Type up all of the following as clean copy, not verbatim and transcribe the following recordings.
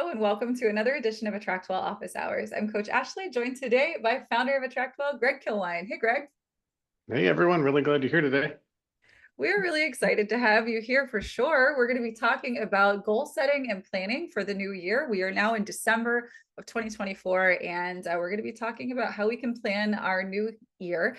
Hello and welcome to another edition of AttractWell Office Hours. I'm Coach Ashley, joined today by founder of AttractWell, Greg Kilwine. Hey, Greg. Hey everyone, really glad you're here today. We're really excited to have you here for sure. We're going to be talking about goal setting and planning for the new year. We are now in December of 2024, and we're going to be talking about how we can plan our new year.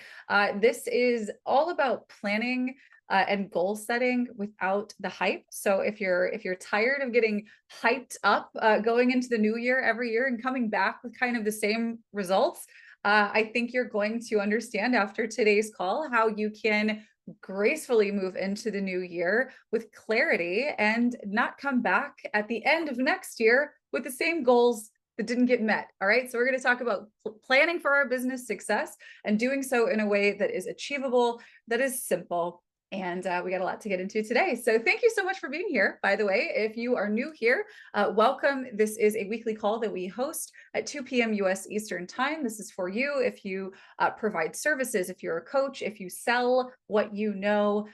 This is all about planning and goal setting without the hype. So if you're tired of getting hyped up going into the new year every year and coming back with kind of the same results, I think you're going to understand after today's call how you can gracefully move into the new year with clarity and not come back at the end of next year with the same goals that didn't get met. All right. So we're going to talk about planning for our business success and doing so in a way that is achievable, that is simple. And we got a lot to get into today. So thank you so much for being here. By the way, if you are new here, welcome. This is a weekly call that we host at 2 p.m. US Eastern Time. This is for you if you provide services, if you're a coach, if you sell what you know,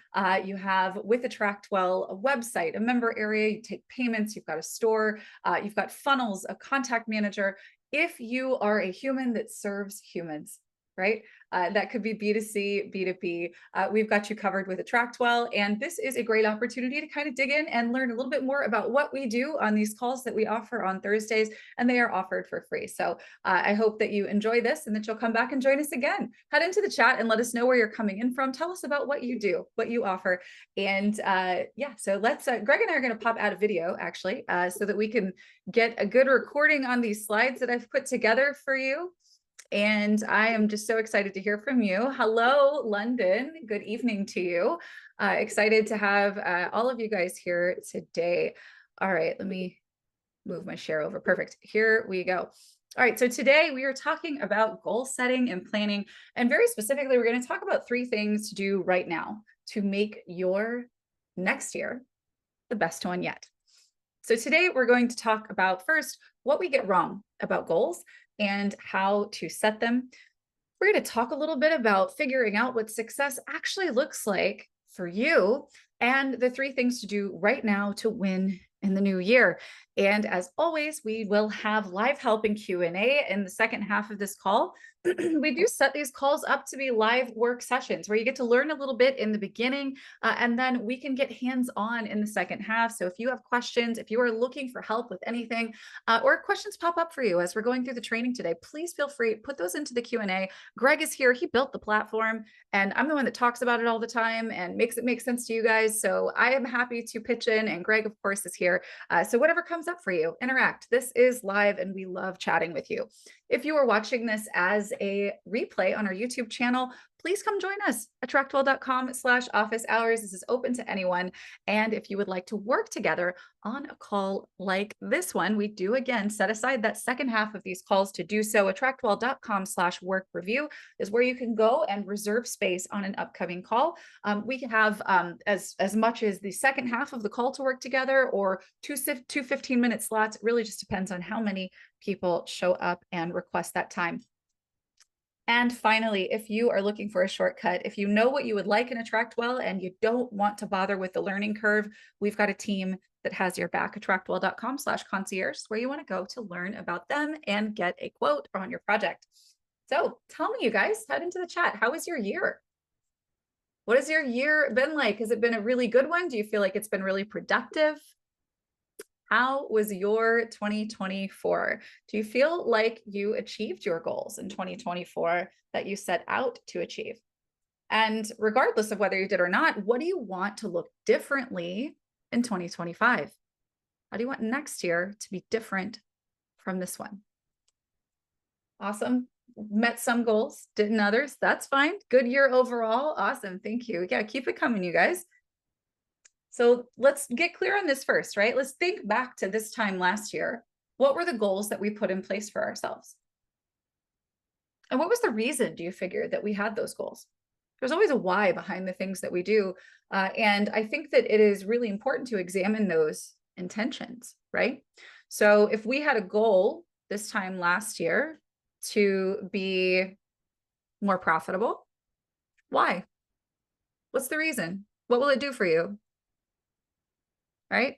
you have with AttractWell a website, a member area, you take payments, you've got a store, you've got funnels, a contact manager. If you are a human that serves humans, right? That could be B2C, B2B. We've got you covered with AttractWell, and this is a great opportunity to kind of dig in and learn a little bit more about what we do on these calls that we offer on Thursdays, and they are offered for free. So I hope that you enjoy this and that you'll come back and join us again. Head into the chat and let us know where you're coming in from. Tell us about what you do, what you offer. And yeah, so let's, Greg and I are going to pop out a video actually, so that we can get a good recording on these slides that I've put together for you. And I am just so excited to hear from you. Hello, London. Good evening to you. Excited to have all of you guys here today. All right, let me move my share over. Perfect. Here we go. All right, so today we are talking about goal setting and planning. And very specifically, we're going to talk about 3 things to do right now to make your next year the best one yet. So today we're going to talk about first what we get wrong about goals and how to set them. We're going to talk a little bit about figuring out what success actually looks like for you and the 3 things to do right now to win in the new year. And as always, we will have live help and Q&A in the second half of this call. We do set these calls up to be live work sessions where you get to learn a little bit in the beginning, and then we can get hands-on in the second half. So if you have questions, if you are looking for help with anything, or questions pop up for you as we're going through the training today, please feel free, put those into the Q&A. Greg is here. He built the platform, and I'm the one that talks about it all the time and makes it make sense to you guys. So I am happy to pitch in, and Greg, of course, is here. So whatever comes up for you, interact. This is live, and we love chatting with you. If you are watching this as a replay on our YouTube channel, please come join us at AttractWell.com/office hours. This is open to anyone. And if you would like to work together on a call like this one, we do again set aside that second half of these calls to do so. AttractWell.com/work review is where you can go and reserve space on an upcoming call. We can have as much as the second half of the call to work together, or two 15-minute slots. It really just depends on how many people show up and request that time. And finally, if you are looking for a shortcut, if you know what you would like in AttractWell and you don't want to bother with the learning curve, we've got a team that has your back. AttractWell.com/concierge, where you want to go to learn about them and get a quote on your project. So tell me, you guys, head into the chat. How was your year? What has your year been like? Has it been a really good one? Do you feel like it's been really productive? How was your 2024? Do you feel like you achieved your goals in 2024 that you set out to achieve? And regardless of whether you did or not, what do you want to look differently in 2025? How do you want next year to be different from this one? Awesome. Met some goals, didn't others. That's fine. Good year overall. Awesome. Thank you. Yeah, keep it coming, you guys. So let's get clear on this first, right? Let's think back to this time last year. What were the goals that we put in place for ourselves? And what was the reason, do you figure, that we had those goals? There's always a why behind the things that we do. And I think that it is really important to examine those intentions, right? So if we had a goal this time last year to be more profitable, why? What's the reason? What will it do for you? Right?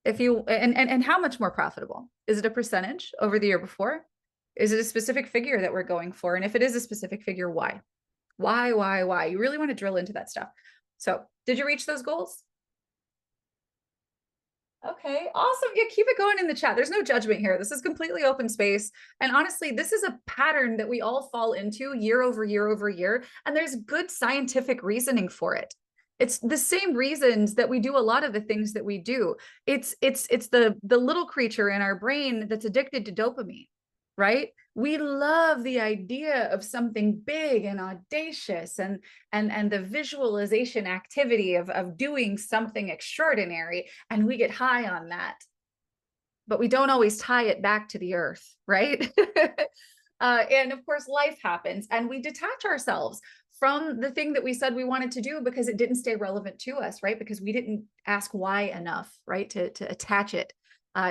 If you, and how much more profitable? Is it a percentage over the year before? Is it a specific figure that we're going for? And if it is a specific figure, why? Why? You really want to drill into that stuff. So did you reach those goals? Okay, awesome. Yeah, keep it going in the chat. There's no judgment here. This is completely open space. And honestly, this is a pattern that we all fall into year over year over year. And there's good scientific reasoning for it. It's the same reasons that we do a lot of the things that we do. It's the little creature in our brain that's addicted to dopamine, right? We love the idea of something big and audacious and the visualization activity of doing something extraordinary, and we get high on that. But we don't always tie it back to the earth, right? And of course, life happens and we detach ourselves from the thing that we said we wanted to do because it didn't stay relevant to us, right? Because we didn't ask why enough, right? To attach it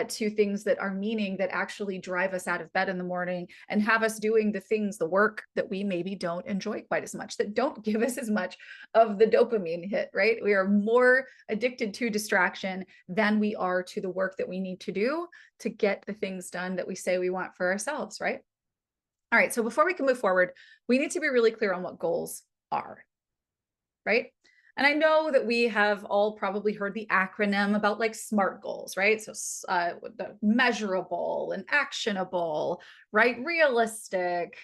to things that are meaning, that actually drive us out of bed in the morning and have us doing the things, the work that we maybe don't enjoy quite as much, that don't give us as much of the dopamine hit, right? We are more addicted to distraction than we are to the work that we need to do to get the things done that we say we want for ourselves, right? All right, so before we can move forward, we need to be really clear on what goals are, right? And I know that we have all probably heard the acronym about like SMART goals, right? So the measurable and actionable, right? Realistic,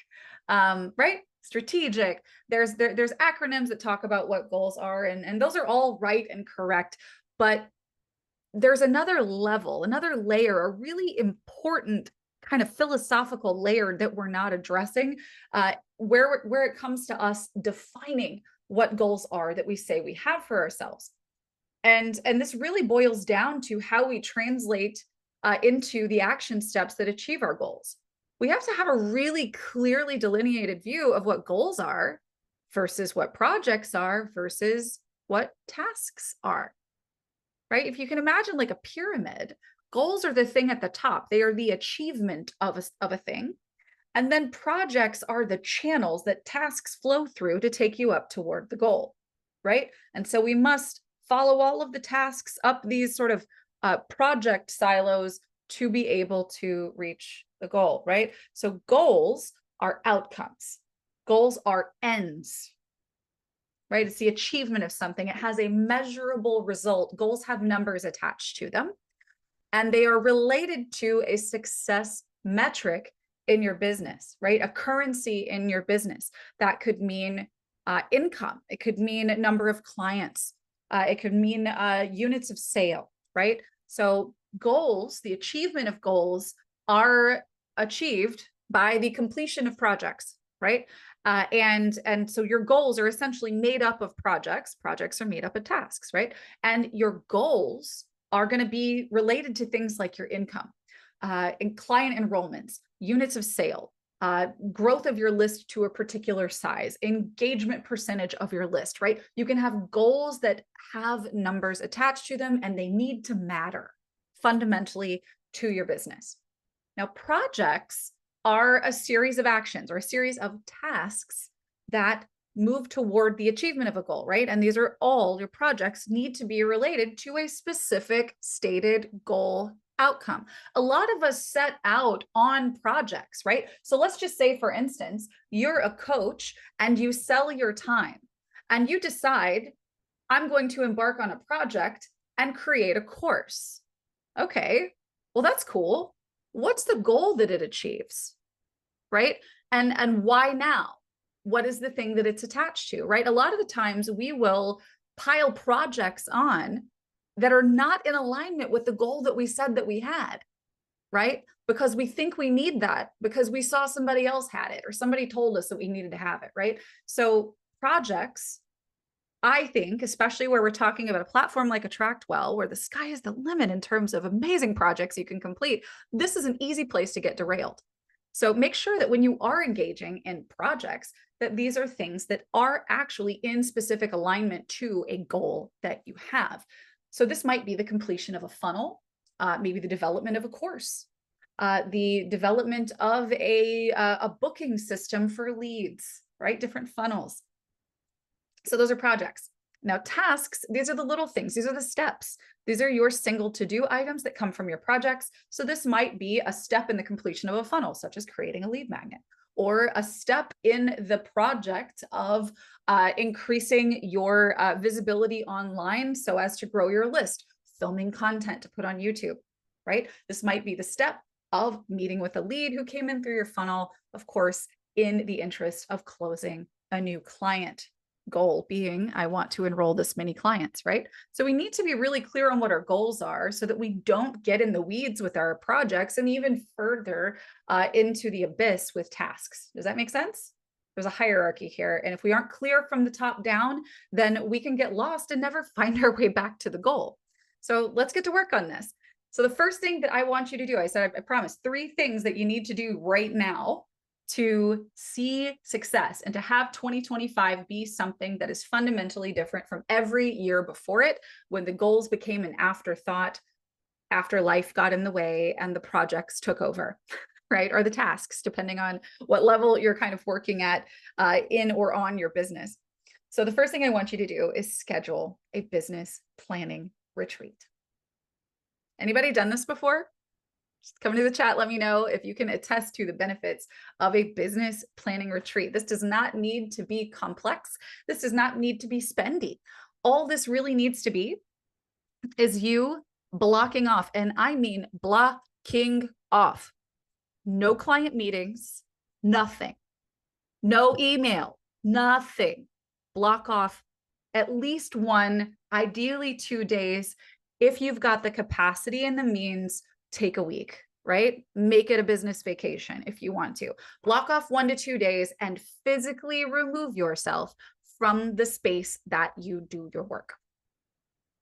right? Strategic. There's acronyms that talk about what goals are, and those are all right and correct. But there's another level, another layer, a really important kind of philosophical layer that we're not addressing, where it comes to us defining what goals are that we say we have for ourselves. And this really boils down to how we translate into the action steps that achieve our goals. We have to have a really clearly delineated view of what goals are versus what projects are versus what tasks are, right? If you can imagine like a pyramid, goals are the thing at the top. They are the achievement of a thing. And then projects are the channels that tasks flow through to take you up toward the goal, right? And so we must follow all of the tasks up these sort of project silos to be able to reach the goal, right? So goals are outcomes. Goals are ends, right? It's the achievement of something. It has a measurable result. Goals have numbers attached to them, and they are related to a success metric in your business, right? A currency in your business. That could mean income. It could mean a number of clients. It could mean units of sale, right? So goals, the achievement of goals, are achieved by the completion of projects, right? And so your goals are essentially made up of projects. Projects are made up of tasks, right? And your goals are going to be related to things like your income, and client enrollments, units of sale, growth of your list to a particular size, engagement percentage of your list, right? You can have goals that have numbers attached to them, and they need to matter fundamentally to your business. Now, projects are a series of actions or a series of tasks that move toward the achievement of a goal, right? And these are all, your projects need to be related to a specific stated goal outcome. A lot of us set out on projects, right? So let's just say, for instance, you're a coach and you sell your time and you decide, I'm going to embark on a project and create a course. Okay, well, that's cool. What's the goal that it achieves, right? And why now? What is the thing that it's attached to, right? A lot of the times we will pile projects on that are not in alignment with the goal that we said that we had, right? Because we think we need that because we saw somebody else had it or somebody told us that we needed to have it, right? So projects, I think, especially where we're talking about a platform like AttractWell, where the sky is the limit in terms of amazing projects you can complete, this is an easy place to get derailed. So make sure that when you are engaging in projects, that these are things that are actually in specific alignment to a goal that you have. So this might be the completion of a funnel, maybe the development of a course, the development of a booking system for leads, right? Different funnels. So those are projects. Now tasks, these are the little things. These are the steps. These are your single to-do items that come from your projects. So this might be a step in the completion of a funnel, such as creating a lead magnet, or a step in the project of increasing your visibility online so as to grow your list, filming content to put on YouTube, right? This might be the step of meeting with a lead who came in through your funnel, of course, in the interest of closing a new client. Goal being, I want to enroll this many clients, right? So we need to be really clear on what our goals are so that we don't get in the weeds with our projects and even further into the abyss with tasks. Does that make sense? There's a hierarchy here. And if we aren't clear from the top down, then we can get lost and never find our way back to the goal. So let's get to work on this. So the first thing that I want you to do, I said, I promise 3 things that you need to do right now to see success and to have 2025 be something that is fundamentally different from every year before it, when the goals became an afterthought after life got in the way and the projects took over, right? Or the tasks, depending on what level you're kind of working at in or on your business. So the first thing I want you to do is schedule a business planning retreat. Anybody done this before? Just come into the chat, let me know if you can attest to the benefits of a business planning retreat. This does not need to be complex. This does not need to be spendy. All this really needs to be is you blocking off, and I mean blocking off. No client meetings, nothing. No email, nothing. Block off at least 1, ideally 2 days. If you've got the capacity and the means, take a week, right? Make it a business vacation if you want to. Block off 1 to 2 days and physically remove yourself from the space that you do your work.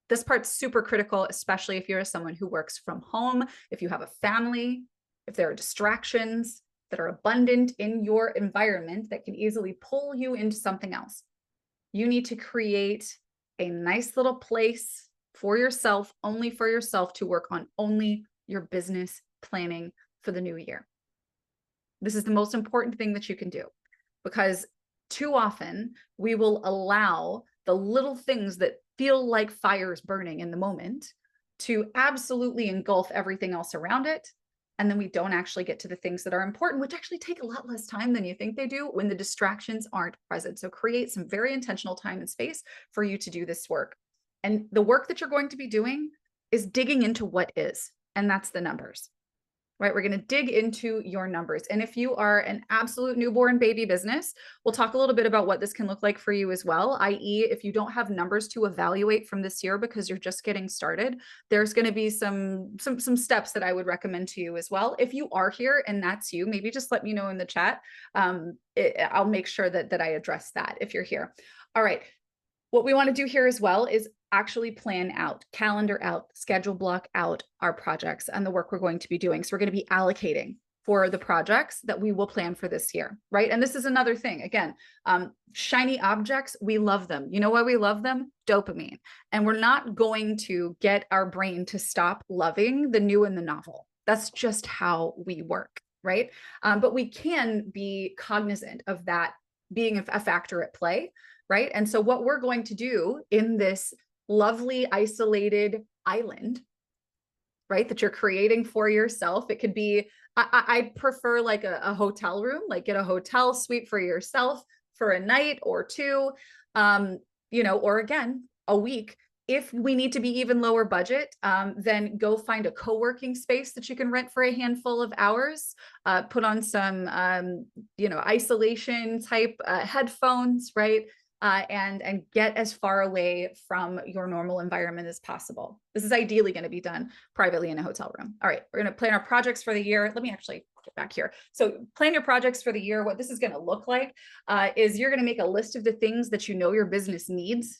This part's super critical, especially if you're someone who works from home, if you have a family, if there are distractions that are abundant in your environment that can easily pull you into something else. You need to create a nice little place for yourself, only for yourself, to work on only your business planning for the new year. This is the most important thing that you can do, because too often we will allow the little things that feel like fires burning in the moment to absolutely engulf everything else around it. And then we don't actually get to the things that are important, which actually take a lot less time than you think they do when the distractions aren't present. So create some very intentional time and space for you to do this work. And the work that you're going to be doing is digging into what is, and that's the numbers, right? We're going to dig into your numbers. And if you are an absolute newborn baby business, we'll talk a little bit about what this can look like for you as well, i.e. if you don't have numbers to evaluate from this year because you're just getting started, there's going to be some steps that I would recommend to you as well. If you are here and that's you, maybe just let me know in the chat. I'll make sure that I address that if you're here. All right. What we want to do here as well is actually plan out, calendar out, schedule block out our projects and the work we're going to be doing. So we're going to be allocating for the projects that we will plan for this year, right? And this is another thing. Again, shiny objects, we love them. You know why we love them? Dopamine. And we're not going to get our brain to stop loving the new and the novel. That's just how we work, right? But we can be cognizant of that being a factor at play, right? And so what we're going to do in this lovely isolated island, right, that you're creating for yourself. It could be, I prefer like a hotel room, like get a hotel suite for yourself for a night or 2, you know, or again, a week. If we need to be even lower budget, then go find a co-working space that you can rent for a handful of hours, put on some, you know, isolation type headphones, right? And get as far away from your normal environment as possible. This is ideally going to be done privately in a hotel room. All right, we're going to plan our projects for the year. Let me actually get back here. So plan your projects for the year. What this is going to look like is you're going to make a list of the things that you know your business needs,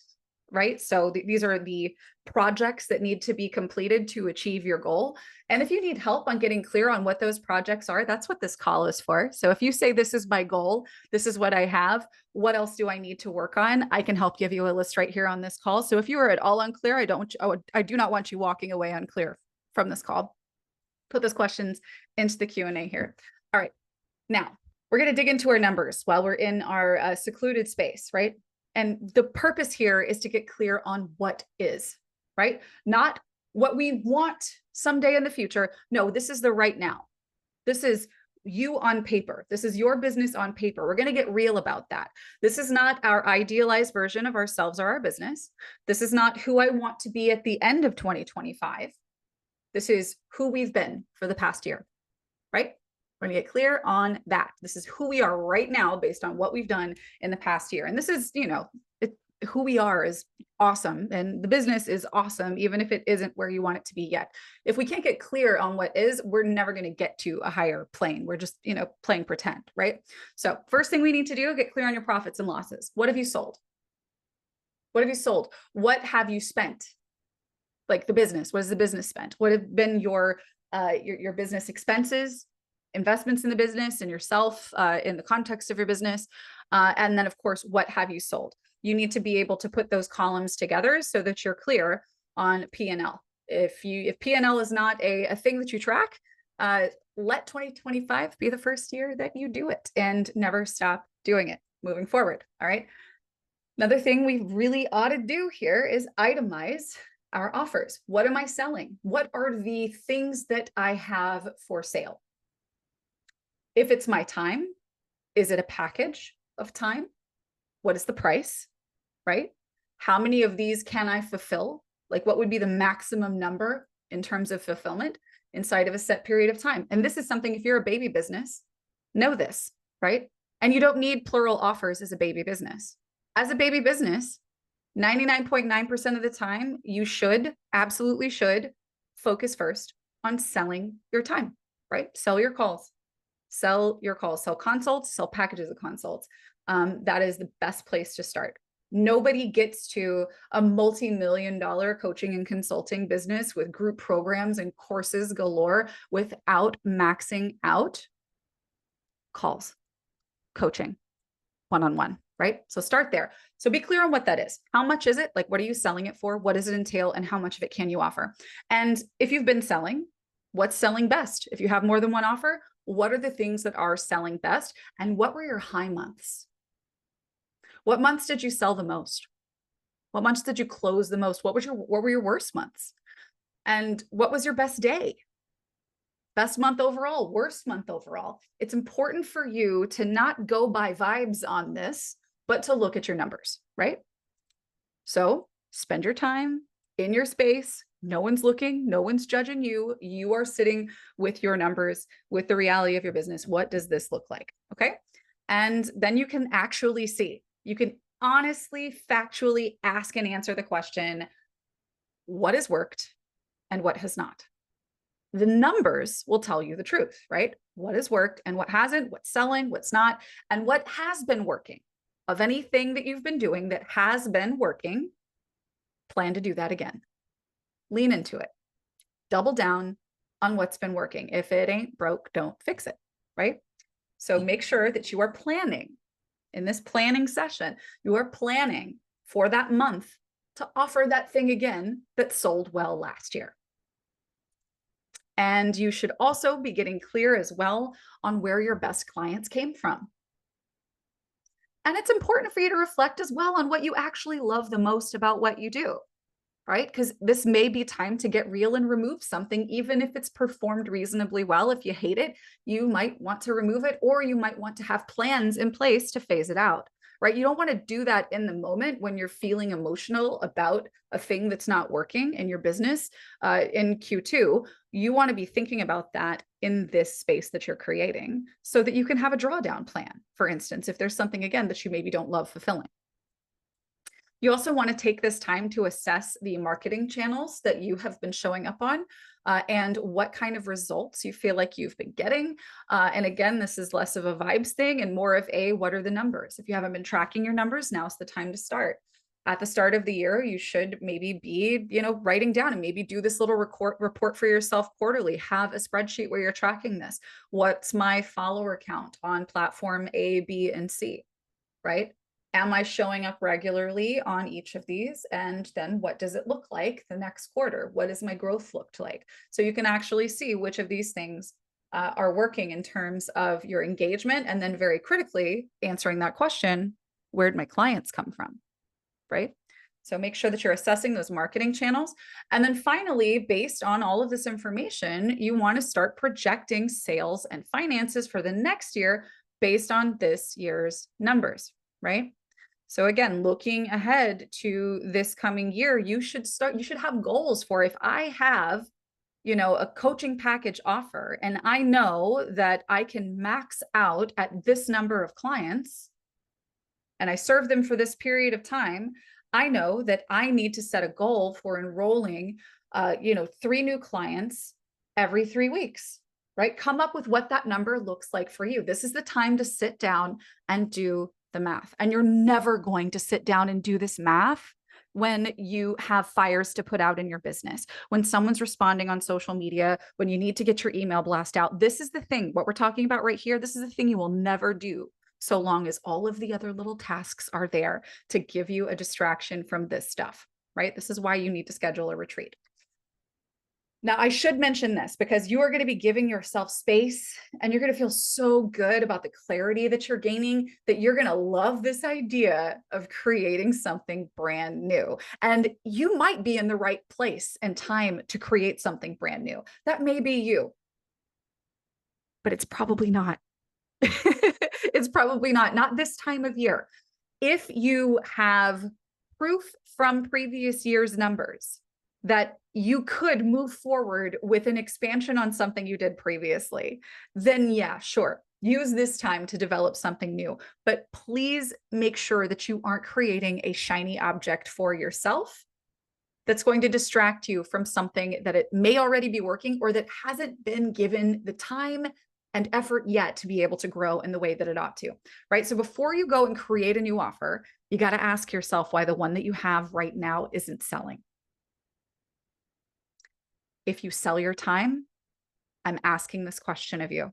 right? So these are the projects that need to be completed to achieve your goal. And if you need help on getting clear on what those projects are, that's what this call is for. So if you say, this is my goal, this is what I have, what else do I need to work on? I can help give you a list right here on this call. So if you are at all unclear, I do not want you walking away unclear from this call. Put those questions into the Q&A here. All right, now we're going to dig into our numbers while we're in our secluded space, right? And the purpose here is to get clear on what is, right? Not what we want someday in the future. No, this is the right now. This is you on paper. This is your business on paper. We're going to get real about that. This is not our idealized version of ourselves or our business. This is not who I want to be at the end of 2025. This is who we've been for the past year, right? We're going to get clear on that. This is who we are right now based on what we've done in the past year. And this is, who we are is awesome. And the business is awesome, even if it isn't where you want it to be yet. If we can't get clear on what is, we're never going to get to a higher plane. We're just, playing pretend, right? So first thing we need to do, get clear on your profits and losses. What have you sold? What have you sold? What have you spent? Like the business, what has the business spent? What have been your business expenses, investments in the business and yourself in the context of your business? And then of course, what have you sold? You need to be able to put those columns together so that you're clear on P&L. If P&L is not a thing that you track, let 2025 be the first year that you do it and never stop doing it moving forward. All right. Another thing we really ought to do here is itemize our offers. What am I selling? What are the things that I have for sale? If it's my time, is it a package of time? What is the price, right? How many of these can I fulfill? Like what would be the maximum number in terms of fulfillment inside of a set period of time? And this is something, if you're a baby business, know this, right? And you don't need plural offers as a baby business. As a baby business, 99.9% of the time, you absolutely should focus first on selling your time, right? Sell your calls, sell consults, sell packages of consults. That is the best place to start. Nobody gets to a multi-million-dollar coaching and consulting business with group programs and courses galore without maxing out calls, coaching, one-on-one, right? So start there. So be clear on what that is. How much is it? Like, what are you selling it for? What does it entail? And how much of it can you offer? And if you've been selling, what's selling best? If you have more than one offer, what are the things that are selling best? And what were your high months? What months did you sell the most? What months did you close the most? What were your worst months? And what was your best day? Best month overall, worst month overall. It's important for you to not go by vibes on this, but to look at your numbers, right? So spend your time in your space. No one's looking, no one's judging you. You are sitting with your numbers, with the reality of your business. What does this look like? Okay. And then you can actually see, you can honestly, factually ask and answer the question, what has worked and what has not? The numbers will tell you the truth, right? What has worked and what hasn't, what's selling, what's not, and what has been working. Of anything that you've been doing that has been working, plan to do that again. Lean into it. Double down on what's been working. If it ain't broke, don't fix it, right? So make sure that you are planning in this planning session, you are planning for that month to offer that thing again that sold well last year. And you should also be getting clear as well on where your best clients came from. And it's important for you to reflect as well on what you actually love the most about what you do, right? Because this may be time to get real and remove something, even if it's performed reasonably well. If you hate it, you might want to remove it, or you might want to have plans in place to phase it out, right? You don't want to do that in the moment when you're feeling emotional about a thing that's not working in your business in Q2. You want to be thinking about that in this space that you're creating so that you can have a drawdown plan, for instance, if there's something, again, that you maybe don't love fulfilling. You also want to take this time to assess the marketing channels that you have been showing up on and what kind of results you feel like you've been getting. And again, this is less of a vibes thing and more of a, what are the numbers? If you haven't been tracking your numbers, now's the time to start. At the start of the year, you should maybe be, writing down and maybe do this little report for yourself quarterly. Have a spreadsheet where you're tracking this. What's my follower count on platform A, B, and C, right? Am I showing up regularly on each of these? And then what does it look like the next quarter? What does my growth look like? So you can actually see which of these things are working in terms of your engagement. And then very critically answering that question, where'd my clients come from, right? So make sure that you're assessing those marketing channels. And then finally, based on all of this information, you want to start projecting sales and finances for the next year based on this year's numbers, right? So again, looking ahead to this coming year, you should have goals for, if I have, a coaching package offer and I know that I can max out at this number of clients and I serve them for this period of time, I know that I need to set a goal for enrolling, 3 new clients every 3 weeks, right? Come up with what that number looks like for you. This is the time to sit down and do the math. And you're never going to sit down and do this math when you have fires to put out in your business, when someone's responding on social media, when you need to get your email blast out. This is the thing, what we're talking about right here. This is the thing you will never do so long as all of the other little tasks are there to give you a distraction from this stuff, right? This is why you need to schedule a retreat. Now, I should mention this because you are going to be giving yourself space and you're going to feel so good about the clarity that you're gaining that you're going to love this idea of creating something brand new. And you might be in the right place and time to create something brand new. That may be you, but it's probably not. It's probably not this time of year. If you have proof from previous year's numbers that you could move forward with an expansion on something you did previously, then yeah, sure, use this time to develop something new. But please make sure that you aren't creating a shiny object for yourself that's going to distract you from something that it may already be working or that hasn't been given the time and effort yet to be able to grow in the way that it ought to, right? So before you go and create a new offer, you got to ask yourself why the one that you have right now isn't selling. If you sell your time, I'm asking this question of you.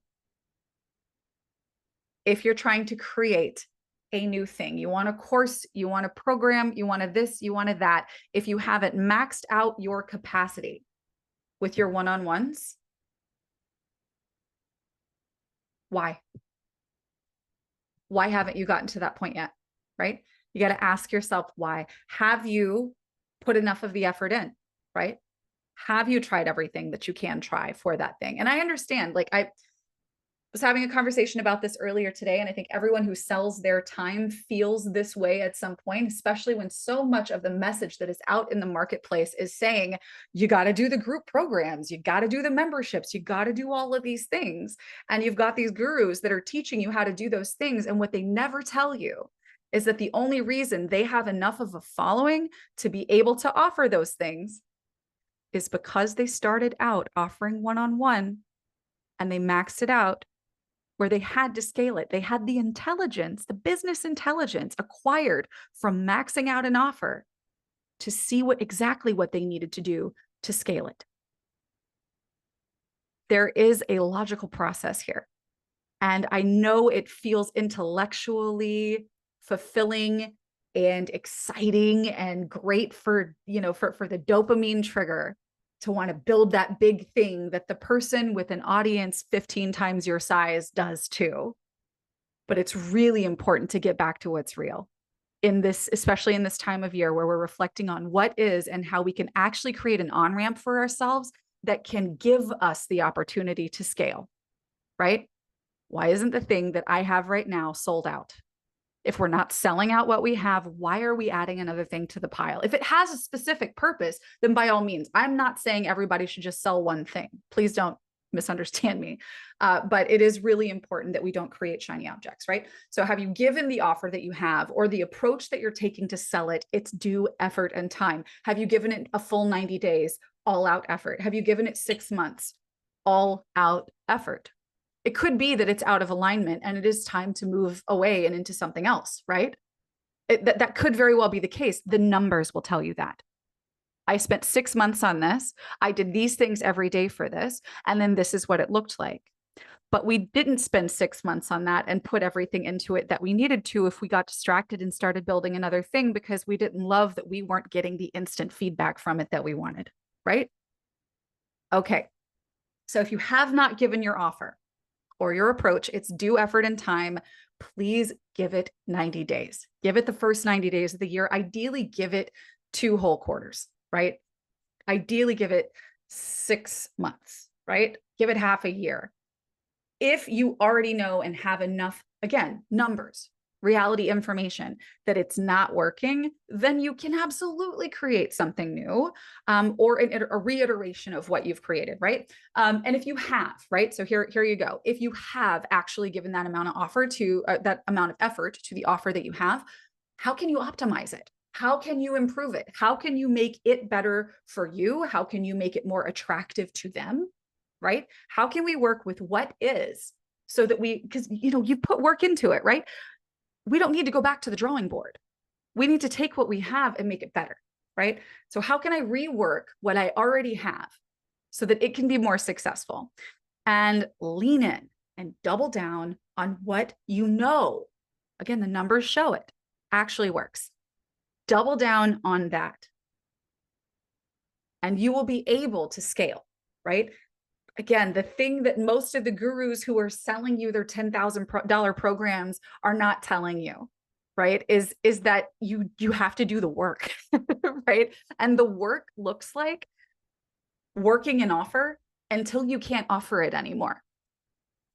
If you're trying to create a new thing, you want a course, you want a program, you want a this, you want a that, if you haven't maxed out your capacity with your one-on-ones, why? Why haven't you gotten to that point yet, right? You got to ask yourself why. Have you put enough of the effort in, right? Have you tried everything that you can try for that thing? And I understand, like I was having a conversation about this earlier today, and I think everyone who sells their time feels this way at some point, especially when so much of the message that is out in the marketplace is saying, you got to do the group programs, you got to do the memberships, you got to do all of these things. And you've got these gurus that are teaching you how to do those things. And what they never tell you is that the only reason they have enough of a following to be able to offer those things is because they started out offering one-on-one and they maxed it out where they had to scale it. They had the intelligence, the business intelligence acquired from maxing out an offer to see exactly what they needed to do to scale it. There is a logical process here. And I know it feels intellectually fulfilling and exciting and great for the dopamine trigger to want to build that big thing that the person with an audience 15 times your size does too. But it's really important to get back to what's real in this, especially in this time of year where we're reflecting on what is and how we can actually create an on-ramp for ourselves that can give us the opportunity to scale, right? Why isn't the thing that I have right now sold out? If we're not selling out what we have, why are we adding another thing to the pile? If it has a specific purpose, then by all means, I'm not saying everybody should just sell one thing. Please don't misunderstand me. But it is really important that we don't create shiny objects, right? So have you given the offer that you have or the approach that you're taking to sell it its due effort and time? Have you given it a full 90 days, all out effort? Have you given it 6 months, all out effort? It could be that it's out of alignment and it is time to move away and into something else, right? That could very well be the case. The numbers will tell you that. I spent 6 months on this. I did these things every day for this. And then this is what it looked like. But we didn't spend 6 months on that and put everything into it that we needed to if we got distracted and started building another thing because we didn't love that we weren't getting the instant feedback from it that we wanted, right? Okay. So if you have not given your offer, or your approach, it's due effort and time, please give it 90 days. Give it the first 90 days of the year. Ideally, give it 2 whole quarters, right? Ideally, give it 6 months, right? Give it half a year. If you already know and have enough, again, numbers, reality information that it's not working, then you can absolutely create something new, or a reiteration of what you've created, right? And if you have, right? So here you go. If you have actually given that amount of that amount of effort to the offer that you have, how can you optimize it? How can you improve it? How can you make it better for you? How can you make it more attractive to them? Right? How can we work with what is so that because you put work into it, right? We don't need to go back to the drawing board. We need to take what we have and make it better, right? So how can I rework what I already have so that it can be more successful? And lean in and double down on what you know. Again, the numbers show it actually works. Double down on that. And you will be able to scale, right? Again, the thing that most of the gurus who are selling you their $10,000 programs are not telling you, right? Is that you have to do the work, right? And the work looks like working an offer until you can't offer it anymore,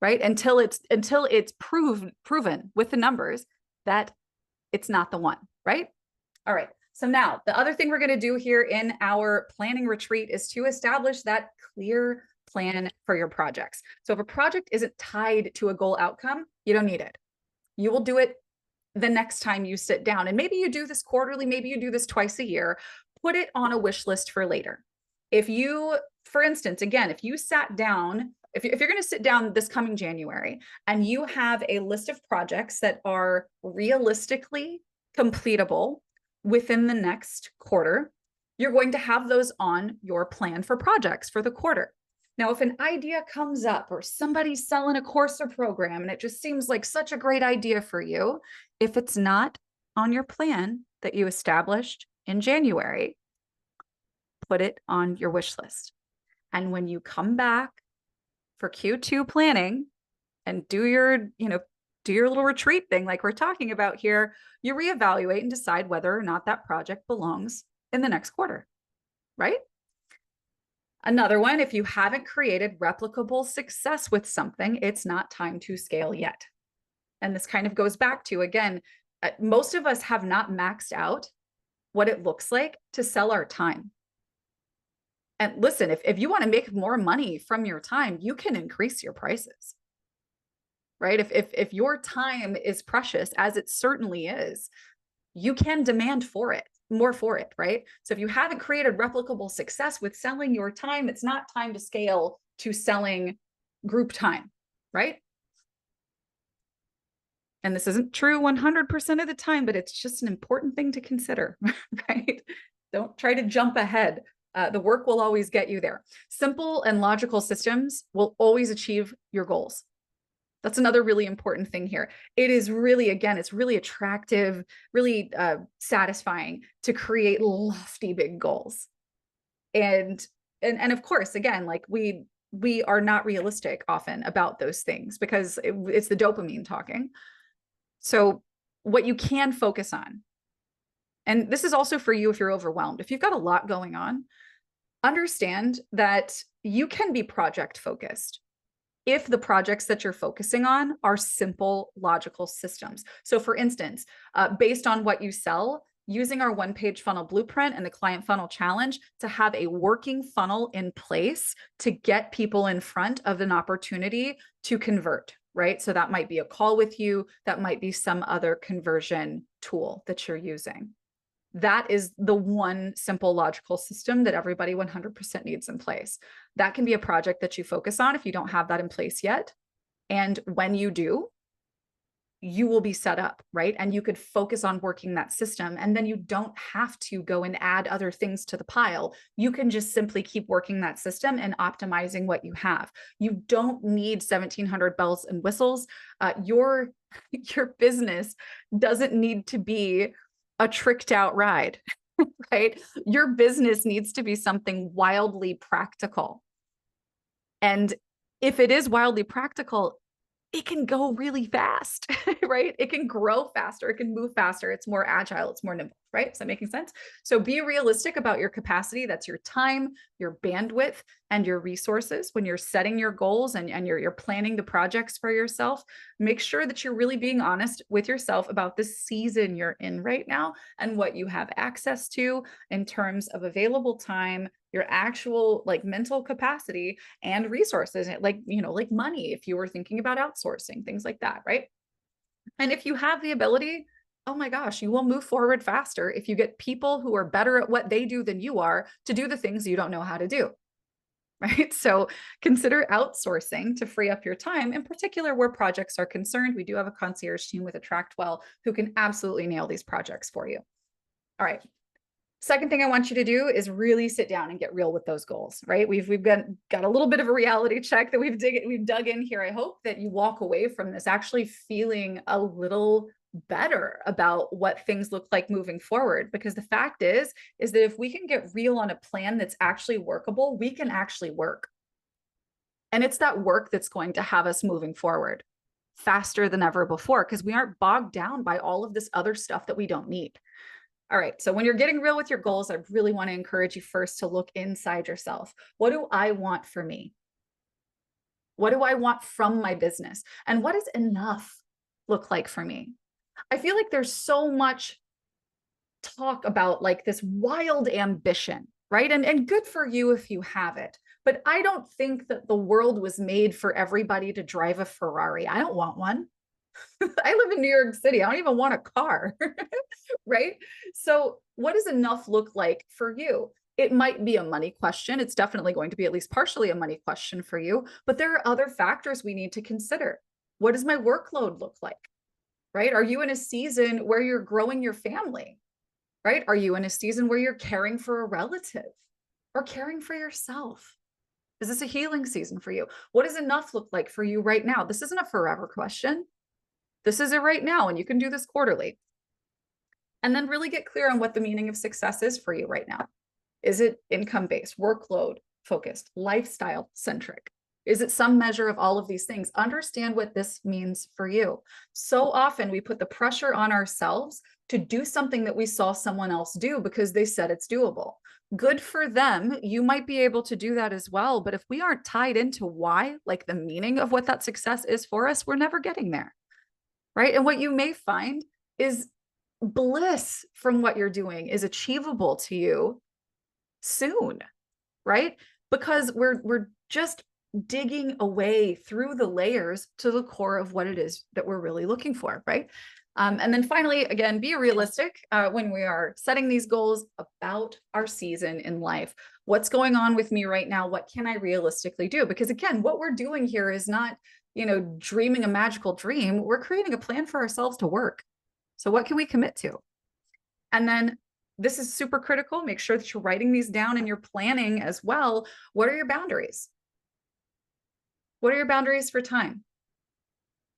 right? Until it's proven with the numbers that it's not the one, right? All right. So now the other thing we're going to do here in our planning retreat is to establish that clear plan for your projects. So if a project isn't tied to a goal outcome, you don't need it. You will do it the next time you sit down. And maybe you do this quarterly, maybe you do this twice a year. Put it on a wish list for later. If you, for instance, again, if you sat down, if you're going to sit down this coming January and you have a list of projects that are realistically completable within the next quarter, you're going to have those on your plan for projects for the quarter. Now, if an idea comes up or somebody's selling a course or program and it just seems like such a great idea for you, if it's not on your plan that you established in January, put it on your wish list. And when you come back for Q2 planning and do your little retreat thing like we're talking about here, you reevaluate and decide whether or not that project belongs in the next quarter, right? Another one, if you haven't created replicable success with something, it's not time to scale yet. And this kind of goes back to, again, most of us have not maxed out what it looks like to sell our time. And listen, if you want to make more money from your time, you can increase your prices, right? If your time is precious, as it certainly is, you can demand more for it, right? So if you haven't created replicable success with selling your time, it's not time to scale to selling group time, right? And this isn't true 100% of the time, but it's just an important thing to consider, right? Don't try to jump ahead. The work will always get you there. Simple and logical systems will always achieve your goals. That's another really important thing here. It is really, again, it's really attractive, really satisfying to create lofty big goals. And of course, again, like we are not realistic often about those things because it's the dopamine talking. So what you can focus on, and this is also for you if you're overwhelmed, if you've got a lot going on, understand that you can be project focused if the projects that you're focusing on are simple, logical systems. So for instance, based on what you sell, using our one-page funnel blueprint and the client funnel challenge to have a working funnel in place to get people in front of an opportunity to convert, right? So that might be a call with you, that might be some other conversion tool that you're using. That is the one simple logical system that everybody 100% needs in place. That can be a project that you focus on if you don't have that in place yet. And when you do, you will be set up, right? And you could focus on working that system. And then you don't have to go and add other things to the pile. You can just simply keep working that system and optimizing what you have. You don't need 1,700 bells and whistles. Your business doesn't need to be a tricked out ride, right? Your business needs to be something wildly practical. And if it is wildly practical, it can go really fast, right? It can grow faster. It can move faster. It's more agile. It's more nimble. right? Is that making sense? So be realistic about your capacity. That's your time, your bandwidth, and your resources. When you're setting your goals and you're planning the projects for yourself, make sure that you're really being honest with yourself about the season you're in right now and what you have access to in terms of available time, your actual like mental capacity and resources, like, like money, if you were thinking about outsourcing, things like that, right? And if you have the ability, oh my gosh, you will move forward faster if you get people who are better at what they do than you are to do the things you don't know how to do. Right? So consider outsourcing to free up your time, in particular where projects are concerned. We do have a concierge team with AttractWell who can absolutely nail these projects for you. All right. Second thing I want you to do is really sit down and get real with those goals, right? We've got a little bit of a reality check that we've dug in here. I hope that you walk away from this actually feeling a little better about what things look like moving forward. Because the fact is that if we can get real on a plan that's actually workable, we can actually work. And it's that work that's going to have us moving forward faster than ever before, because we aren't bogged down by all of this other stuff that we don't need. All right, so when you're getting real with your goals, I really want to encourage you first to look inside yourself. What do I want for me? What do I want from my business? And what does enough look like for me? I feel like there's so much talk about like this wild ambition, right? And good for you if you have it. But I don't think that the world was made for everybody to drive a Ferrari. I don't want one. I live in New York City. I don't even want a car, right? So what does enough look like for you? It might be a money question. It's definitely going to be at least partially a money question for you, but there are other factors we need to consider. What does my workload look like, right? Are you in a season where you're growing your family, right? Are you in a season where you're caring for a relative or caring for yourself? Is this a healing season for you? What does enough look like for you right now? This isn't a forever question. This is it right now, and you can do this quarterly. And then really get clear on what the meaning of success is for you right now. Is it income-based, workload focused, lifestyle centric? Is it some measure of all of these things? Understand what this means for you. So often we put the pressure on ourselves to do something that we saw someone else do because they said it's doable. Good for them. You might be able to do that as well. But if we aren't tied into why, like the meaning of what that success is for us, we're never getting there. Right? And what you may find is bliss from what you're doing is achievable to you soon, right? Because we're just digging away through the layers to the core of what it is that we're really looking for, right? And then finally, again, be realistic when we are setting these goals about our season in life. What's going on with me right now? What can I realistically do? Because again, what we're doing here is not, dreaming a magical dream. We're creating a plan for ourselves to work. So what can we commit to? And then this is super critical. Make sure that you're writing these down and you're planning as well. What are your boundaries? What are your boundaries for time?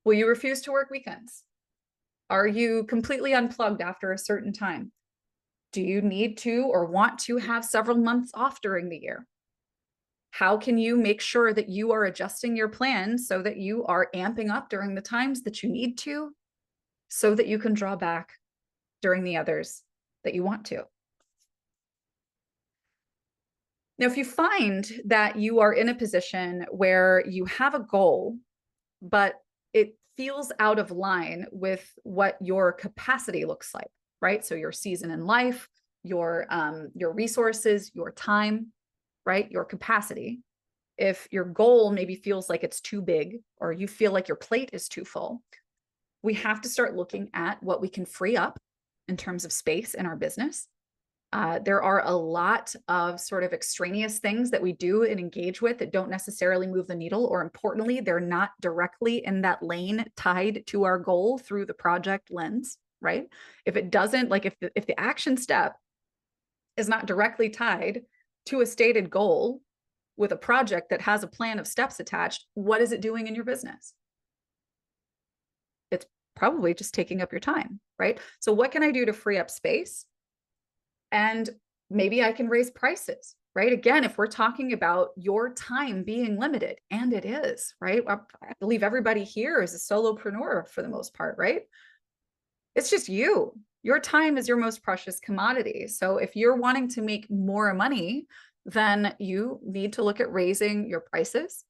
Will you refuse to work weekends? Are you completely unplugged after a certain time? Do you need to or want to have several months off during the year? How can you make sure that you are adjusting your plan so that you are amping up during the times that you need to, so that you can draw back during the others that you want to? Now, if you find that you are in a position where you have a goal, but it feels out of line with what your capacity looks like, right? So your season in life, your resources, your time, right? Your capacity. If your goal maybe feels like it's too big or you feel like your plate is too full, we have to start looking at what we can free up in terms of space in our business. There are a lot of sort of extraneous things that we do and engage with that don't necessarily move the needle, or importantly, they're not directly in that lane tied to our goal through the project lens, right? If it doesn't, like if the action step is not directly tied to a stated goal with a project that has a plan of steps attached, what is it doing in your business? It's probably just taking up your time, right? So what can I do to free up space? And maybe I can raise prices, right? Again, if we're talking about your time being limited, and it is, right? I believe everybody here is a solopreneur for the most part, right? It's just you. Your time is your most precious commodity. So if you're wanting to make more money, then you need to look at raising your prices.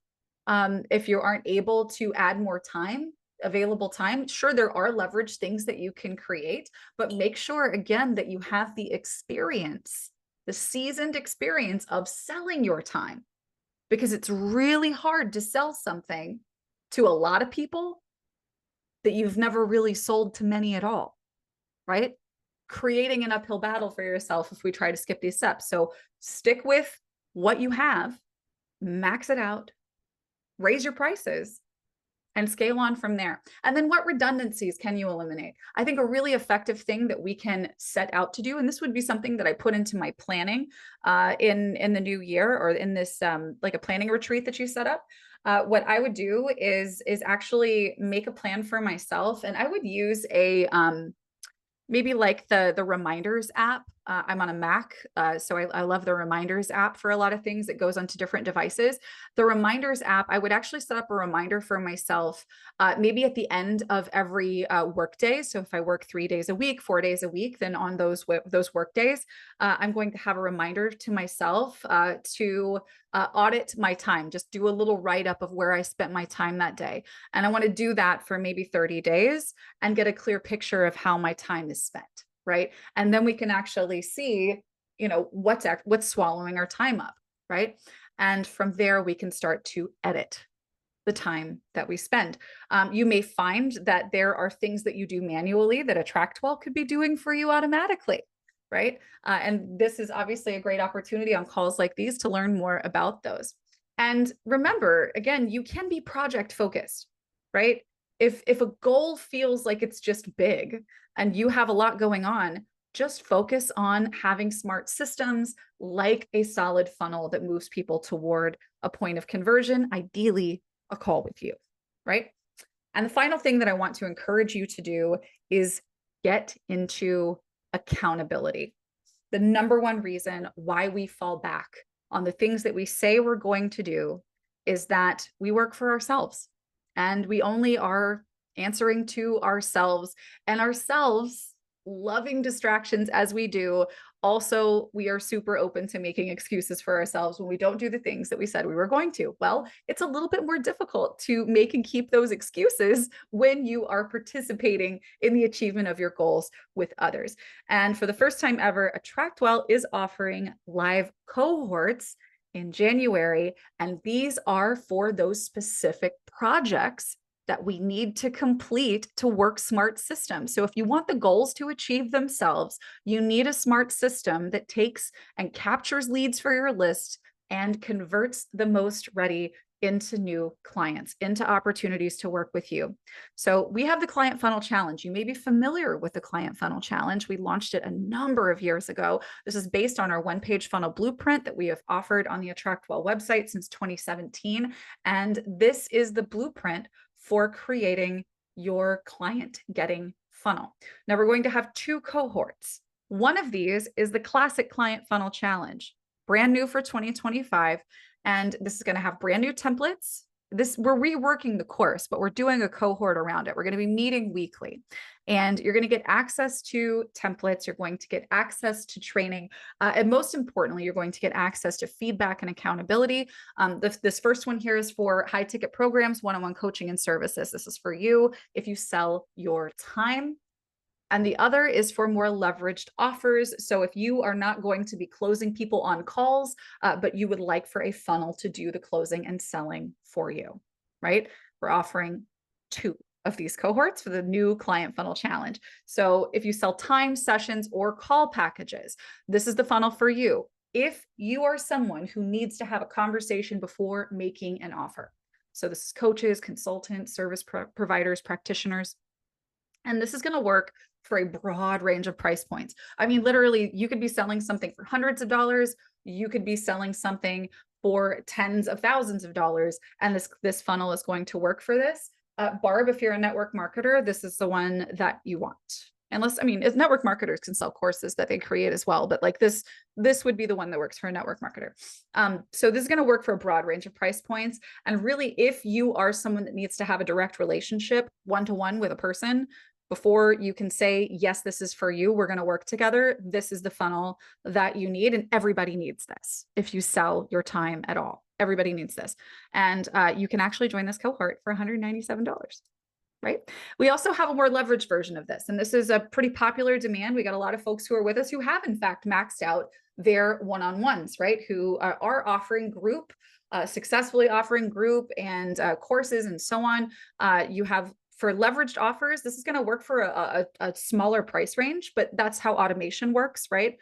If you aren't able to add more time, available time, sure, there are leverage things that you can create, but make sure again that you have the experience, the seasoned experience of selling your time, because it's really hard to sell something to a lot of people that you've never really sold to many at all, right? Creating an uphill battle for yourself if we try to skip these steps. So stick with what you have, max it out, raise your prices, and scale on from there. And then what redundancies can you eliminate? I think a really effective thing that we can set out to do, and this would be something that I put into my planning in the new year, or in this like a planning retreat that you set up. What I would do is actually make a plan for myself, and I would use a maybe like the reminders app. I'm on a Mac, so I love the reminders app for a lot of things. It goes onto different devices. The reminders app, I would actually set up a reminder for myself, maybe at the end of every work day. So if I work 3 days a week, 4 days a week, then on those work days, I'm going to have a reminder to myself to audit my time, just do a little write up of where I spent my time that day. And I want to do that for maybe 30 days and get a clear picture of how my time is spent. Right. And then we can actually see, what's swallowing our time up. Right. And from there, we can start to edit the time that we spend. You may find that there are things that you do manually that AttractWell could be doing for you automatically. Right. And this is obviously a great opportunity on calls like these to learn more about those. And remember, again, you can be project focused, right? If a goal feels like it's just big and you have a lot going on, just focus on having smart systems like a solid funnel that moves people toward a point of conversion, ideally a call with you, right? And the final thing that I want to encourage you to do is get into accountability. The number one reason why we fall back on the things that we say we're going to do is that we work for ourselves and we only are answering to ourselves, and ourselves, loving distractions as we do. Also, we are super open to making excuses for ourselves when we don't do the things that we said we were going to. Well, it's a little bit more difficult to make and keep those excuses when you are participating in the achievement of your goals with others. And for the first time ever, AttractWell is offering live cohorts in January, and these are for those specific projects that we need to complete to work smart systems. So if you want the goals to achieve themselves, you need a smart system that takes and captures leads for your list and converts the most ready into new clients, into opportunities to work with you. So we have the Client Funnel Challenge. You may be familiar with the Client Funnel Challenge. We launched it a number of years ago. This is based on our one-page funnel blueprint that we have offered on the AttractWell website since 2017. And this is the blueprint for creating your client getting funnel. Now we're going to have 2 cohorts. One of these is the classic Client Funnel Challenge, brand new for 2025. And this is going to have brand new templates. We're reworking the course, but we're doing a cohort around it. We're going to be meeting weekly, and you're going to get access to templates. You're going to get access to training. And most importantly, you're going to get access to feedback and accountability. This first one here is for high ticket programs, one-on-one coaching and services. This is for you if you sell your time. And the other is for more leveraged offers. So if you are not going to be closing people on calls, but you would like for a funnel to do the closing and selling for you, right? We're offering 2 of these cohorts for the new Client Funnel Challenge. So if you sell time, sessions, or call packages, this is the funnel for you. If you are someone who needs to have a conversation before making an offer. So this is coaches, consultants, service providers, practitioners. And this is going to work for a broad range of price points. I mean, literally, you could be selling something for hundreds of dollars. You could be selling something for tens of thousands of dollars. And this funnel is going to work for this. Barb, if you're a network marketer, this is the one that you want. Unless, I mean, network marketers can sell courses that they create as well, but like this would be the one that works for a network marketer. So this is going to work for a broad range of price points. And really, if you are someone that needs to have a direct relationship one-to-one with a person, before you can say, yes, this is for you, we're going to work together. This is the funnel that you need. And everybody needs this. If you sell your time at all, everybody needs this. And you can actually join this cohort for $197. Right? We also have a more leveraged version of this. And this is a pretty popular demand. We got a lot of folks who are with us who have in fact maxed out their one-on-ones, right? Who are offering group, successfully offering group and courses and so on. You have for leveraged offers, this is going to work for a smaller price range, but that's how automation works, right?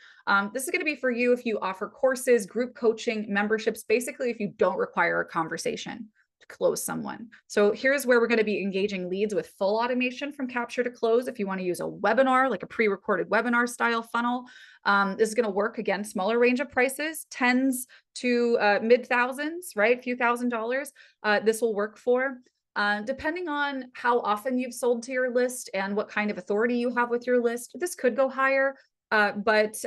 This is going to be for you if you offer courses, group coaching, memberships, basically if you don't require a conversation to close someone. So here's where we're going to be engaging leads with full automation from capture to close. If you want to use a webinar, like a pre-recorded webinar style funnel, this is going to work again, smaller range of prices, tens to mid thousands, right? A few $1,000s. This will work for. Depending on how often you've sold to your list and what kind of authority you have with your list, this could go higher. But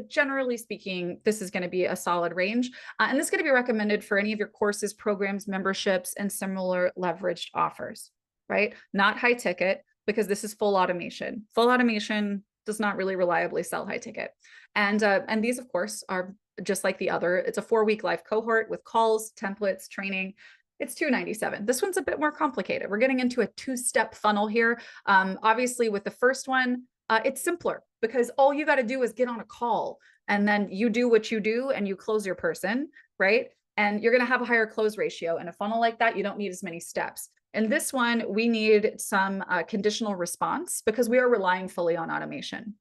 generally speaking, this is going to be a solid range. And this is going to be recommended for any of your courses, programs, memberships, and similar leveraged offers, right? Not high ticket, because this is full automation. Full automation does not really reliably sell high ticket. And these, of course, are just like the other. It's a 4-week live cohort with calls, templates, training. It's $297. This one's a bit more complicated. We're getting into a 2-step funnel here. Obviously, with the first one, it's simpler because all you got to do is get on a call and then you do what you do and you close your person, right? And you're going to have a higher close ratio. In a funnel like that, you don't need as many steps. In this one, we need some conditional response because we are relying fully on automation.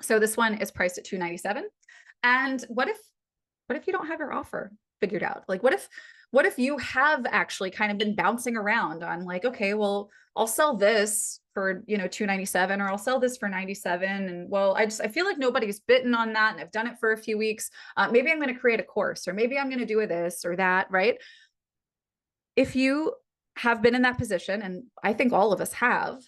So this one is priced at $297. And what if you don't have your offer figured out? Like, what if you have actually kind of been bouncing around on like, okay, well, I'll sell this for, $297, or I'll sell this for $97. And well, I feel like nobody's bitten on that. And I've done it for a few weeks. Maybe I'm going to create a course, or maybe I'm going to do this or that, right? If you have been in that position, and I think all of us have,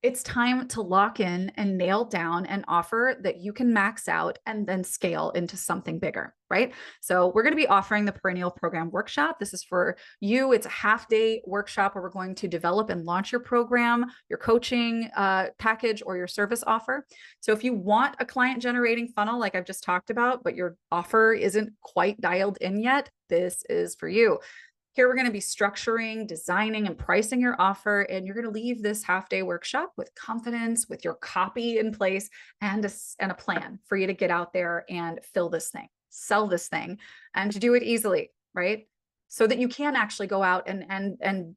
it's time to lock in and nail down an offer that you can max out and then scale into something bigger, right? So we're going to be offering the Perennial Program Workshop. This is for you. It's a half-day workshop where we're going to develop and launch your program, your coaching package, or your service offer. So if you want a client-generating funnel like I've just talked about, but your offer isn't quite dialed in yet, this is for you. Here, we're going to be structuring, designing, and pricing your offer. And you're going to leave this half-day workshop with confidence, with your copy in place, and a plan for you to get out there and fill this thing, sell this thing, and to do it easily, right? So that you can actually go out and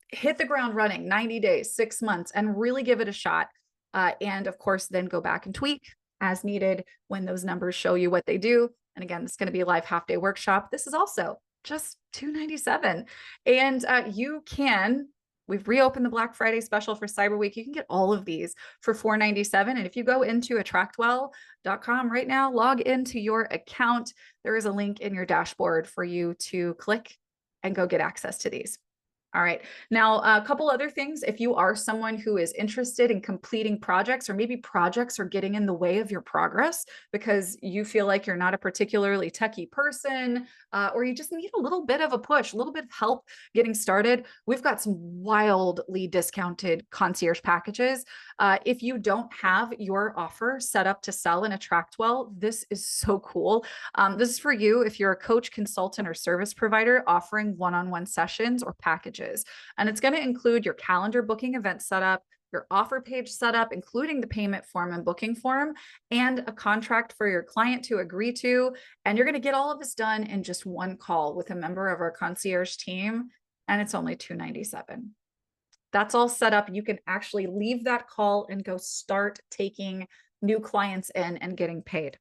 hit the ground running 90 days, 6 months, and really give it a shot. And of course, then go back and tweak as needed when those numbers show you what they do. And again, this is going to be a live half-day workshop. This is also just $297. And we've reopened the Black Friday special for Cyber Week. You can get all of these for $497. And if you go into AttractWell.com right now, log into your account, there is a link in your dashboard for you to click and go get access to these. All right. Now, a couple other things. If you are someone who is interested in completing projects, or maybe projects are getting in the way of your progress because you feel like you're not a particularly techie person, or you just need a little bit of a push, a little bit of help getting started, we've got some wildly discounted concierge packages. If you don't have your offer set up to sell in AttractWell, this is so cool. This is for you if you're a coach, consultant, or service provider offering one-on-one sessions or packages. And it's going to include your calendar booking event setup, your offer page setup, including the payment form and booking form, and a contract for your client to agree to. And you're going to get all of this done in just one call with a member of our concierge team. And it's only $297. That's all set up. You can actually leave that call and go start taking new clients in and getting paid.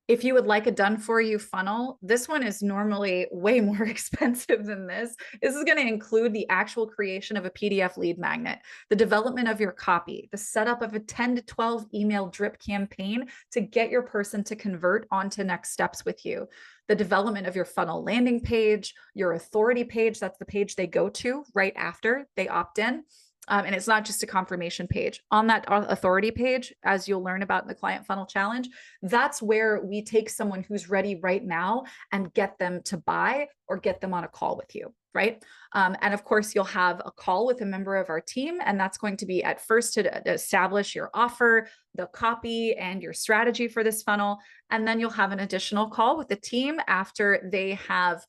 If you would like a done for you funnel, this one is normally way more expensive than this. This is going to include the actual creation of a PDF lead magnet, the development of your copy, the setup of a 10 to 12 email drip campaign to get your person to convert onto next steps with you, the development of your funnel landing page, your authority page. That's the page they go to right after they opt in. And it's not just a confirmation page. On that authority page, as you'll learn about in the Client Funnel Challenge, that's where we take someone who's ready right now and get them to buy or get them on a call with you. right? And of course, you'll have a call with a member of our team, and that's going to be at first to establish your offer, the copy, and your strategy for this funnel. And then you'll have an additional call with the team after they have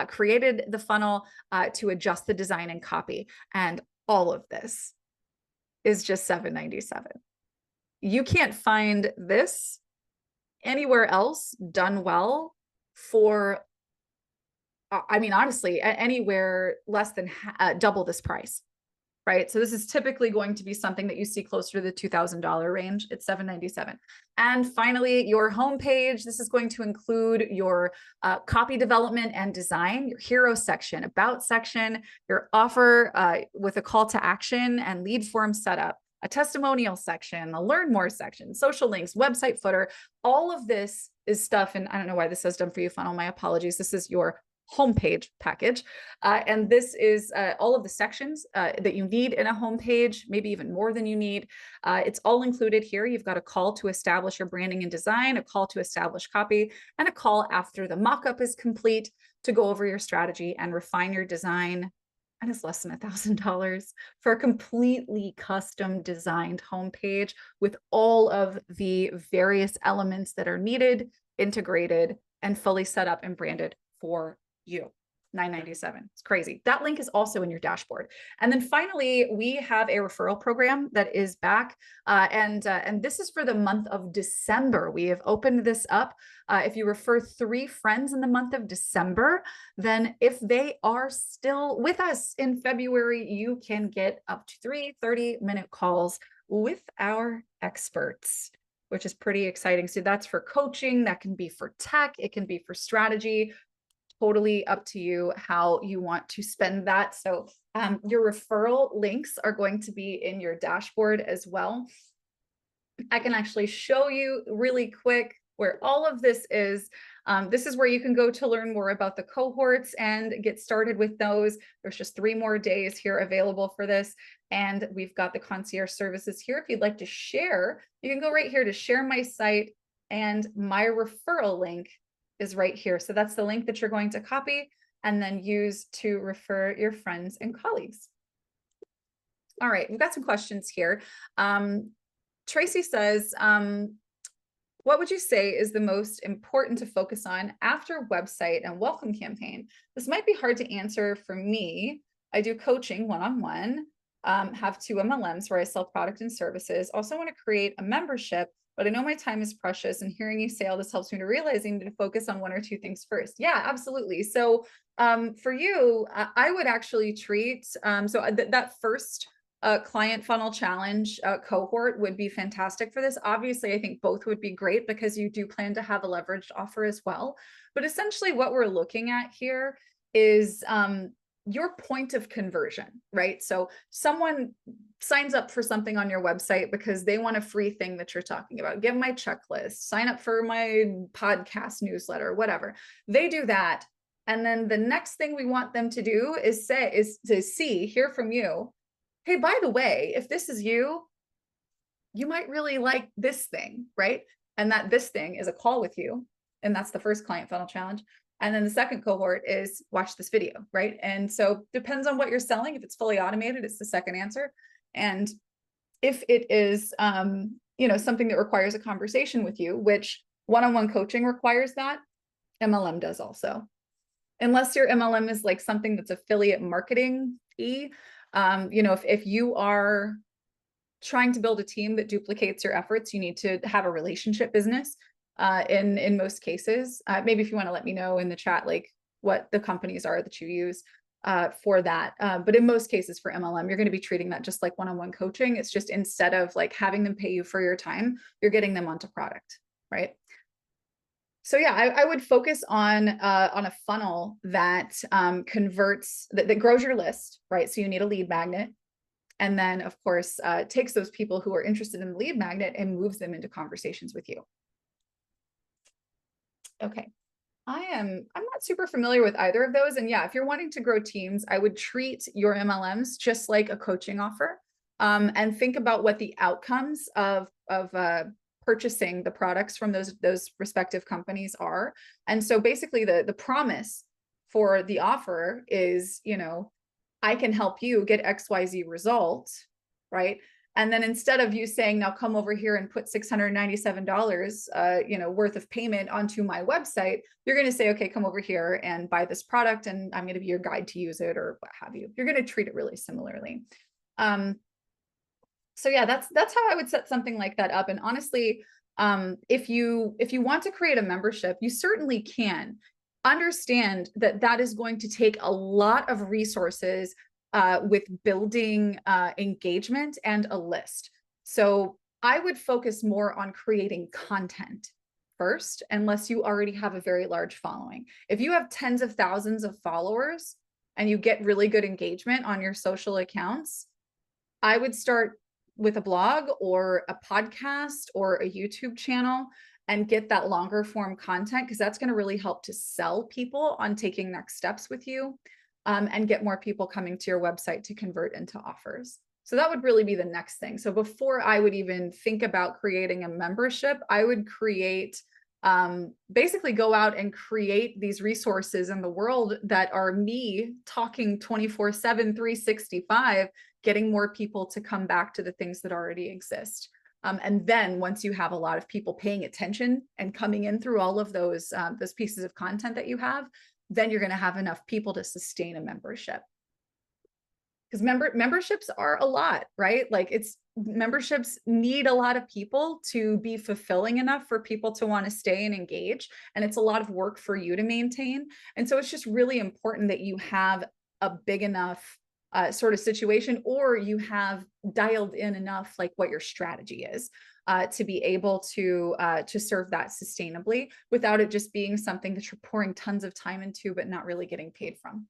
created the funnel to adjust the design and copy. And all of this is just $7.97. You can't find this anywhere else done well for, I mean, honestly, anywhere less than double this price, right? So this is typically going to be something that you see closer to the $2,000 range. It's $7.97. And finally, your homepage. This is going to include your copy development and design, your hero section, about section, your offer with a call to action and lead form setup, a testimonial section, a learn more section, social links, website footer. All of this is stuff, and I don't know why this says done for you funnel. My apologies. This is your homepage package. And this is all of the sections that you need in a homepage, maybe even more than you need. It's all included here. You've got a call to establish your branding and design, a call to establish copy, and a call after the mock-up is complete to go over your strategy and refine your design. And it's less than $1,000 for a completely custom designed homepage with all of the various elements that are needed, integrated, and fully set up and branded for you. $9.97. It's crazy. That link is also in your dashboard. And then finally, we have a referral program that is back. And this is for the month of December. We have opened this up. If you refer 3 friends in the month of December, then if they are still with us in February, you can get up to 3 30-minute calls with our experts, which is pretty exciting. So that's for coaching. That can be for tech. It can be for strategy. Totally up to you how you want to spend that. So your referral links are going to be in your dashboard as well. I can actually show you really quick where all of this is. This is where you can go to learn more about the cohorts and get started with those. There's just 3 more days here available for this. And we've got the concierge services here. If you'd like to share, you can go right here to share my site, and my referral link is right here. So that's the link that you're going to copy and then use to refer your friends and colleagues. All right, we've got some questions here. Tracy says, what would you say is the most important to focus on after website and welcome campaign? This might be hard to answer for me. I do coaching one-on-one, have 2 MLMs where I sell product and services. Also want to create a membership, but I know my time is precious, and hearing you say all this helps me to realizing to focus on 1 or 2 things first. Yeah, absolutely. So for you, I would actually treat, that first client funnel challenge cohort would be fantastic for this. Obviously, I think both would be great because you do plan to have a leveraged offer as well. But essentially what we're looking at here is your point of conversion, right? So someone signs up for something on your website because they want a free thing that you're talking about. Give my checklist, sign up for my podcast newsletter, whatever. They do that. And then the next thing we want them to do is hear from you. Hey, by the way, if this is you, you might really like this thing, right? And that this thing is a call with you. And that's the first client funnel challenge. And then the second cohort is watch this video, right? And so depends on what you're selling. If it's fully automated, it's the second answer. And if it is, something that requires a conversation with you, which one-on-one coaching requires that, MLM does also. Unless your MLM is like something that's affiliate marketing-y, if you are trying to build a team that duplicates your efforts, you need to have a relationship business. In most cases, maybe if you want to let me know in the chat, like what the companies are that you use for that. But in most cases for MLM, you're going to be treating that just like one-on-one coaching. It's just instead of like having them pay you for your time, you're getting them onto product, right? So yeah, I would focus on a funnel that converts, that grows your list, right? So you need a lead magnet. And then of course, takes those people who are interested in the lead magnet and moves them into conversations with you. Okay. I'm not super familiar with either of those. And yeah, if you're wanting to grow teams, I would treat your MLMs just like a coaching offer, and think about what the outcomes of purchasing the products from those respective companies are. And so basically the promise for the offer is, you know, I can help you get XYZ result, right? And then instead of you saying, now come over here and put $697, you know, worth of payment onto my website, you're going to say, okay, come over here and buy this product, and I'm going to be your guide to use it, or what have you. You're going to treat it really similarly. So yeah, that's how I would set something like that up. And honestly, if you want to create a membership, you certainly can. Understand that that is going to take a lot of resources with building engagement and a list. So I would focus more on creating content first, unless you already have a very large following. If you have tens of thousands of followers and you get really good engagement on your social accounts, I would start with a blog or a podcast or a YouTube channel and get that longer form content, because that's going to really help to sell people on taking next steps with you, and get more people coming to your website to convert into offers. So that would really be the next thing. So before I would even think about creating a membership, I would create, basically go out and create these resources in the world that are me talking 24/7, 365, getting more people to come back to the things that already exist. And then once you have a lot of people paying attention and coming in through all of those pieces of content that you have, then you're going to have enough people to sustain a membership. Because memberships are a lot, right? Like, memberships need a lot of people to be fulfilling enough for people to want to stay and engage. And it's a lot of work for you to maintain. And so it's just really important that you have a big enough sort of situation, or you have dialed in enough, like what your strategy is, to be able to serve that sustainably without it just being something that you're pouring tons of time into but not really getting paid from.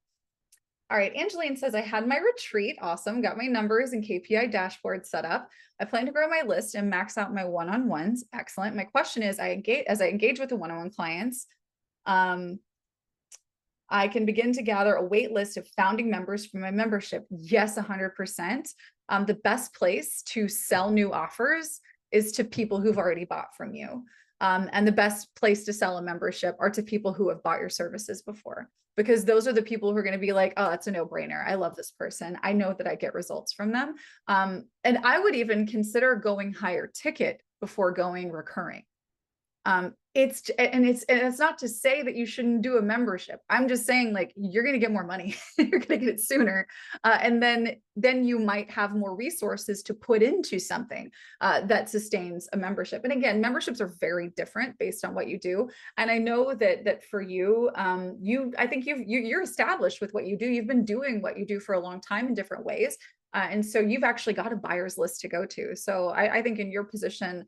All right, Angeline says, I had my retreat. Awesome. Got my numbers and KPI dashboard set up. I plan to grow my list and max out my one-on-ones. Excellent. My question is, as I engage with the one-on-one clients, I can begin to gather a wait list of founding members for my membership. Yes, 100%. The best place to sell new offers is to people who've already bought from you. And the best place to sell a membership are to people who have bought your services before, because those are the people who are going to be like, oh, that's a no-brainer. I love this person. I know that I get results from them. And I would even consider going higher ticket before going recurring. It's not to say that you shouldn't do a membership. I'm just saying, like, you're going to get more money. You're going to get it sooner. And then you might have more resources to put into something that sustains a membership. And again, memberships are very different based on what you do. And I know that for you, I think you're established with what you do. You've been doing what you do for a long time in different ways. And so you've actually got a buyer's list to go to. So I think in your position,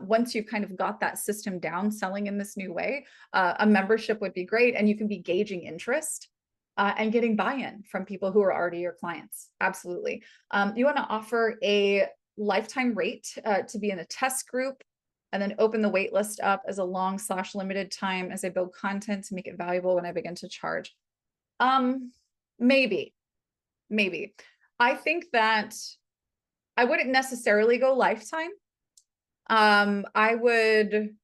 once you've kind of got that system down, selling in this new way, a membership would be great. And you can be gauging interest and getting buy-in from people who are already your clients. Absolutely. You want to offer a lifetime rate to be in a test group, and then open the wait list up as a long/limited time as I build content to make it valuable when I begin to charge. Maybe. I think that I wouldn't necessarily go lifetime. I would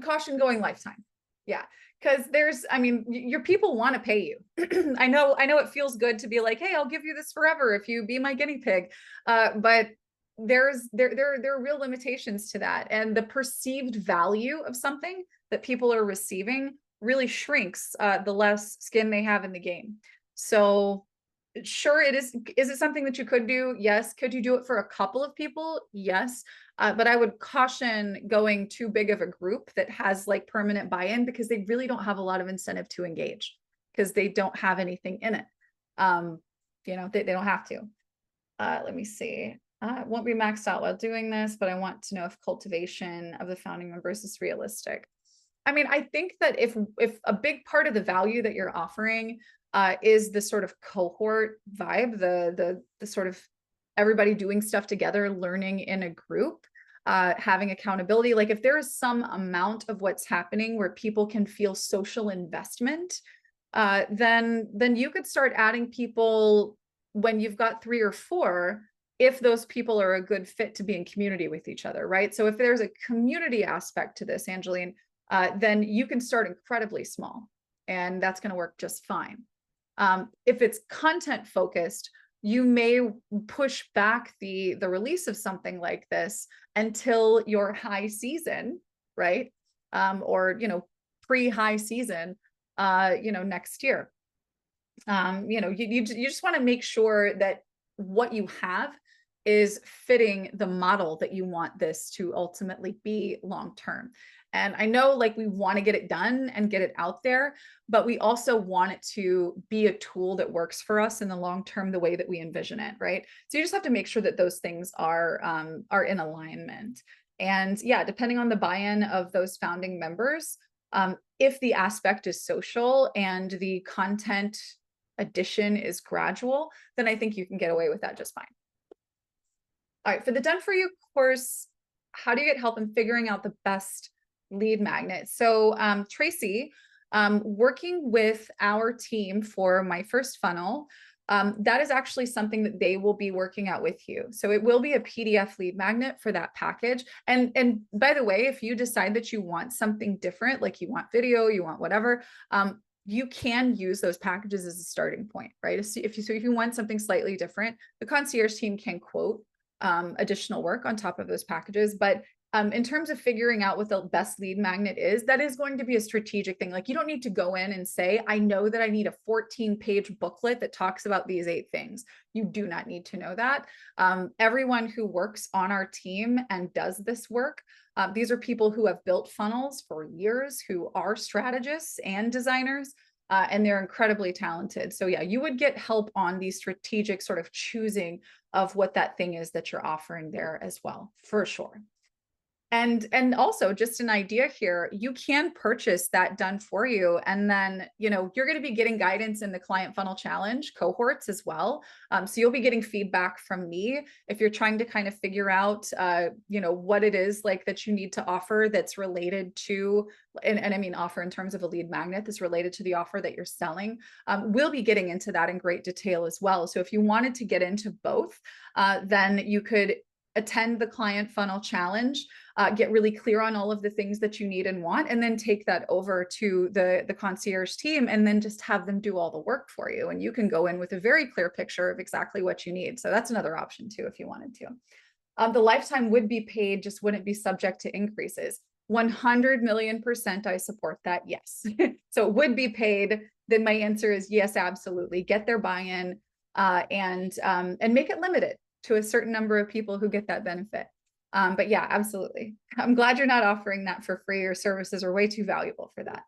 caution going lifetime. Yeah. Because your people want to pay you. I know it feels good to be like, hey, I'll give you this forever if you be my guinea pig. But there are real limitations to that. And the perceived value of something that people are receiving really shrinks the less skin they have in the game. So sure, it is. Is it something that you could do? Yes. Could you do it for a couple of people? Yes. But I would caution going too big of a group that has like permanent buy-in, because they really don't have a lot of incentive to engage because they don't have anything in it. They don't have to. Let me see. It won't be maxed out while doing this, but I want to know if cultivation of the founding members is realistic. I mean, I think that if a big part of the value that you're offering is the sort of cohort vibe, the sort of everybody doing stuff together, learning in a group, having accountability. Like if there is some amount of what's happening where people can feel social investment, then you could start adding people when you've got 3 or 4, if those people are a good fit to be in community with each other, right? So if there's a community aspect to this, Angeline, then you can start incredibly small, and that's going to work just fine. If it's content focused, you may push back the release of something like this until your high season, right? Or, pre-high season, next year. You just want to make sure that what you have is fitting the model that you want this to ultimately be long-term. And I know, like, we want to get it done and get it out there, but we also want it to be a tool that works for us in the long term, the way that we envision it, right? So you just have to make sure that those things are in alignment. And yeah, depending on the buy-in of those founding members, if the aspect is social and the content addition is gradual, then I think you can get away with that just fine. All right, for the Done For You course, how do you get help in figuring out the best lead magnet? So Tracy, working with our team for my first funnel, that is actually something that they will be working out with you. So it will be a PDF lead magnet for that package. And by the way, if you decide that you want something different, like you want video, you want whatever, you can use those packages as a starting point, right? If you want something slightly different, the concierge team can quote additional work on top of those packages. But in terms of figuring out what the best lead magnet is, that is going to be a strategic thing. Like, you don't need to go in and say, I know that I need a 14-page booklet that talks about these 8 things. You do not need to know that. Everyone who works on our team and does this work, these are people who have built funnels for years, who are strategists and designers, and they're incredibly talented. So yeah, you would get help on the strategic sort of choosing of what that thing is that you're offering there as well, for sure. And also, just an idea here, you can purchase that Done For You, and then you're going to be getting guidance in the Client Funnel Challenge cohorts as well. So you'll be getting feedback from me if you're trying to kind of figure out what it is like that you need to offer that's related to, and I mean offer in terms of a lead magnet that's related to the offer that you're selling. We'll be getting into that in great detail as well. So if you wanted to get into both, then you could attend the Client Funnel Challenge, get really clear on all of the things that you need and want, and then take that over to the concierge team, and then just have them do all the work for you. And you can go in with a very clear picture of exactly what you need. So that's another option too, if you wanted to. The lifetime would be paid, just wouldn't be subject to increases. 100 million% I support that, yes. So it would be paid. Then my answer is yes, absolutely. Get their buy-in, and make it limited to a certain number of people who get that benefit. But yeah, absolutely. I'm glad you're not offering that for free. Your services are way too valuable for that.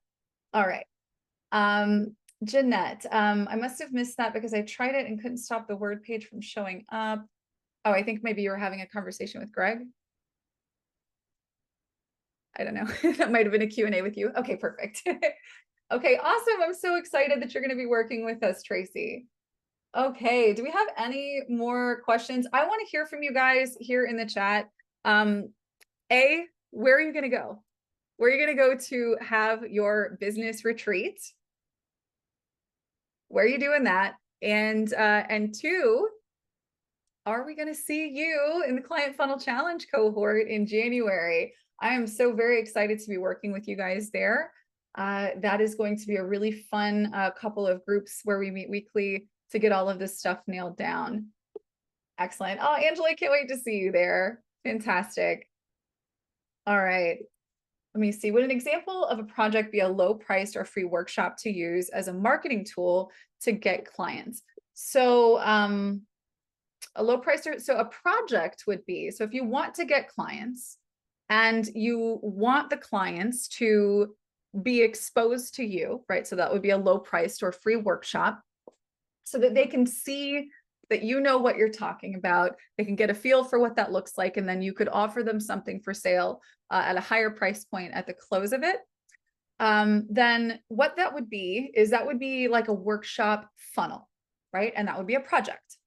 All right. Jeanette, I must have missed that because I tried it and couldn't stop the word page from showing up. Oh, I think maybe you were having a conversation with Greg. I don't know. That might have been a Q&A with you. Okay, perfect. Okay, awesome. I'm so excited that you're going to be working with us, Tracy. Okay, do we have any more questions? I want to hear from you guys here in the chat. Where are you going to go? Where are you going to go to have your business retreat? Where are you doing that? And 2, are we going to see you in the Client Funnel Challenge cohort in January? I am so very excited to be working with you guys there. That is going to be a really fun couple of groups where we meet weekly to get all of this stuff nailed down. Excellent. Oh, Angela, I can't wait to see you there. Fantastic. All right. Let me see. Would an example of a project be a low priced or free workshop to use as a marketing tool to get clients? So a low price, so a project would be, so if you want to get clients and you want the clients to be exposed to you, right? So that would be a low priced or free workshop, so that they can see that you know what you're talking about. They can get a feel for what that looks like, and then you could offer them something for sale at a higher price point at the close of it. Then what that would be is that would be like a workshop funnel, right? And that would be a project.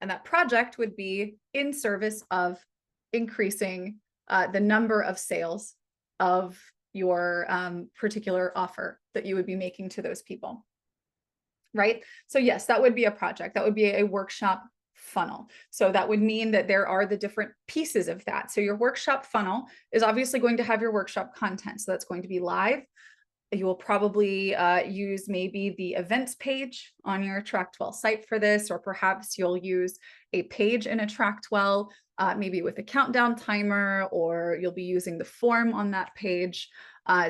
And that project would be in service of increasing the number of sales of your particular offer that you would be making to those people. Right? So yes, that would be a project. That would be a workshop funnel. So that would mean that there are the different pieces of that. So your workshop funnel is obviously going to have your workshop content. So that's going to be live. You will probably use maybe the events page on your AttractWell site for this, or perhaps you'll use a page in AttractWell, maybe with a countdown timer, or you'll be using the form on that page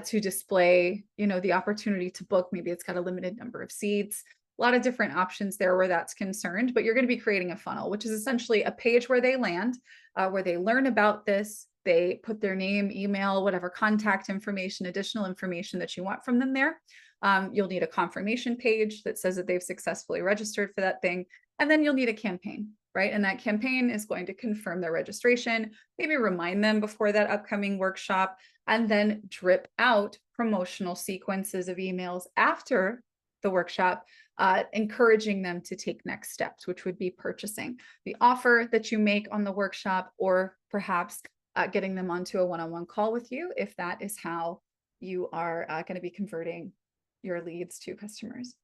to display, the opportunity to book. Maybe it's got a limited number of seats. A lot of different options there where that's concerned, but you're going to be creating a funnel, which is essentially a page where they land, where they learn about this. They put their name, email, whatever contact information, additional information that you want from them there. You'll need a confirmation page that says that they've successfully registered for that thing. And then you'll need a campaign, right? And that campaign is going to confirm their registration, maybe remind them before that upcoming workshop, and then drip out promotional sequences of emails after the workshop, encouraging them to take next steps, which would be purchasing the offer that you make on the workshop, or perhaps getting them onto a one-on-one call with you if that is how you are going to be converting your leads to customers.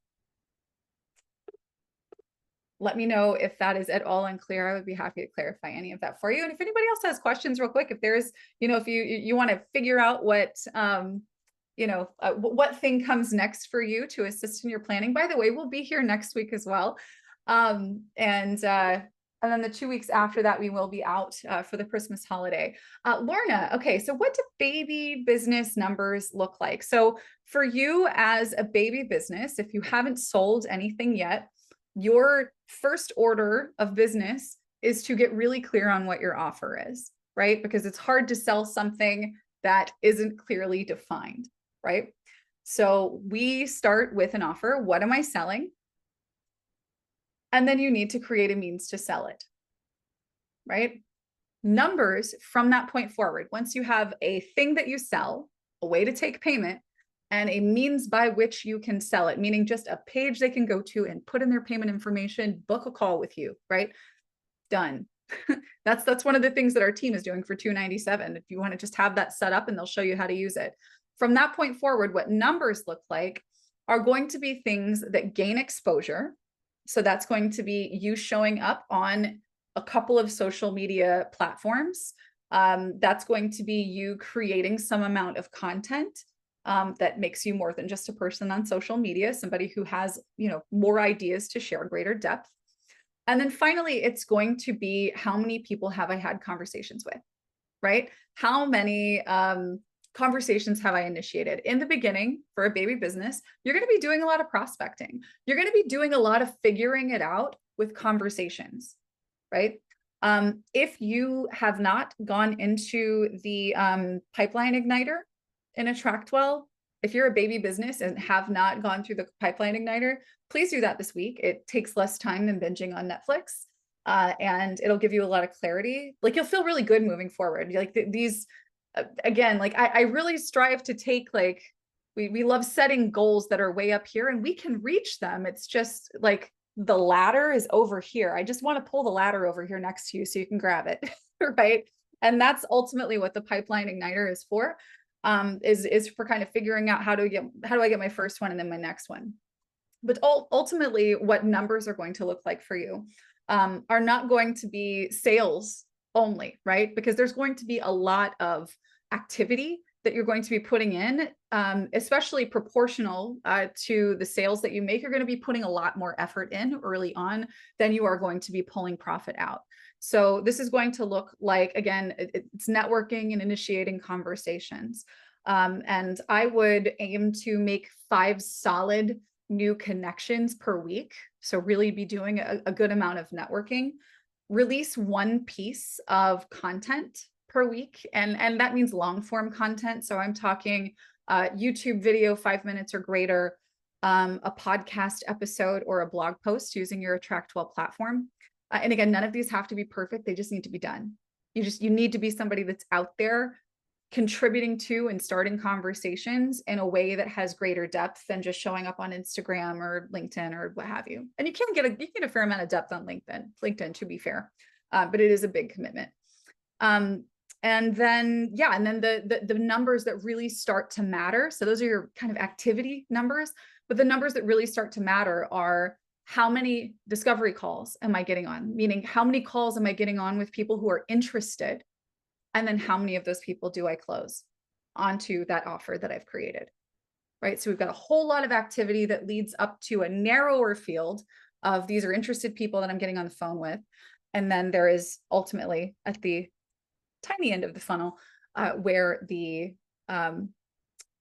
Let me know if that is at all unclear. I would be happy to clarify any of that for you. And if anybody else has questions real quick, if there's, if you want to figure out what, what thing comes next for you to assist in your planning. By the way, we'll be here next week as well. And then the 2 weeks after that, we will be out for the Christmas holiday. Lorna, okay, so what do baby business numbers look like? So for you as a baby business, if you haven't sold anything yet, your first order of business is to get really clear on what your offer is, right? Because it's hard to sell something that isn't clearly defined, right? So we start with an offer. What am I selling? And then you need to create a means to sell it, right? Numbers from that point forward. Once you have a thing that you sell, a way to take payment, and a means by which you can sell it, meaning just a page they can go to and put in their payment information, book a call with you, right? Done. That's one of the things that our team is doing for $297. If you want to just have that set up, and they'll show you how to use it. From that point forward, what numbers look like are going to be things that gain exposure. So that's going to be you showing up on a couple of social media platforms. That's going to be you creating some amount of content that makes you more than just a person on social media, somebody who has, more ideas to share, greater depth. And then finally, it's going to be how many people have I had conversations with, right? How many conversations have I initiated? In the beginning, for a baby business, you're going to be doing a lot of prospecting. You're going to be doing a lot of figuring it out with conversations, right? If you have not gone into the pipeline igniter in AttractWell, if you're a baby business and have not gone through the pipeline igniter, please do that this week. It takes less time than binging on Netflix, and it'll give you a lot of clarity. Like, you'll feel really good moving forward. Like these, again, like I really strive to take, like, we love setting goals that are way up here, and we can reach them. It's just like the ladder is over here. I just want to pull the ladder over here next to you so you can grab it, right? And that's ultimately what the pipeline igniter is for. Is for kind of figuring out how do I get my first one and then my next one. But ultimately, what numbers are going to look like for you are not going to be sales only, right? Because there's going to be a lot of activity that you're going to be putting in, especially proportional to the sales that you make. You're going to be putting a lot more effort in early on than you are going to be pulling profit out. So this is going to look like, again, it's networking and initiating conversations. And I would aim to make 5 solid new connections per week. So really be doing a good amount of networking. Release 1 piece of content per week. And that means long form content. So I'm talking YouTube video, 5 minutes or greater, a podcast episode, or a blog post using your AttractWell platform. And again, none of these have to be perfect. They just need to be done. You need to be somebody that's out there contributing to and starting conversations in a way that has greater depth than just showing up on Instagram or LinkedIn or what have you. And you can get a fair amount of depth on LinkedIn, to be fair, but it is a big commitment. And then the numbers that really start to matter. So those are your kind of activity numbers, but the numbers that really start to matter are how many discovery calls am I getting on? Meaning, how many calls am I getting on with people who are interested? And then how many of those people do I close onto that offer that I've created? Right? So we've got a whole lot of activity that leads up to a narrower field of these are interested people that I'm getting on the phone with. And then there is ultimately at the tiny end of the funnel where the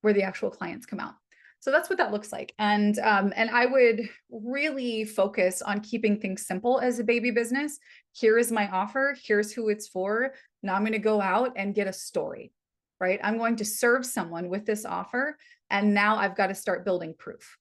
actual clients come out. So that's what that looks like. And I would really focus on keeping things simple as a baby business. Here is my offer. Here's who it's for. Now I'm going to go out and get a story, right? I'm going to serve someone with this offer. And now I've got to start building proof.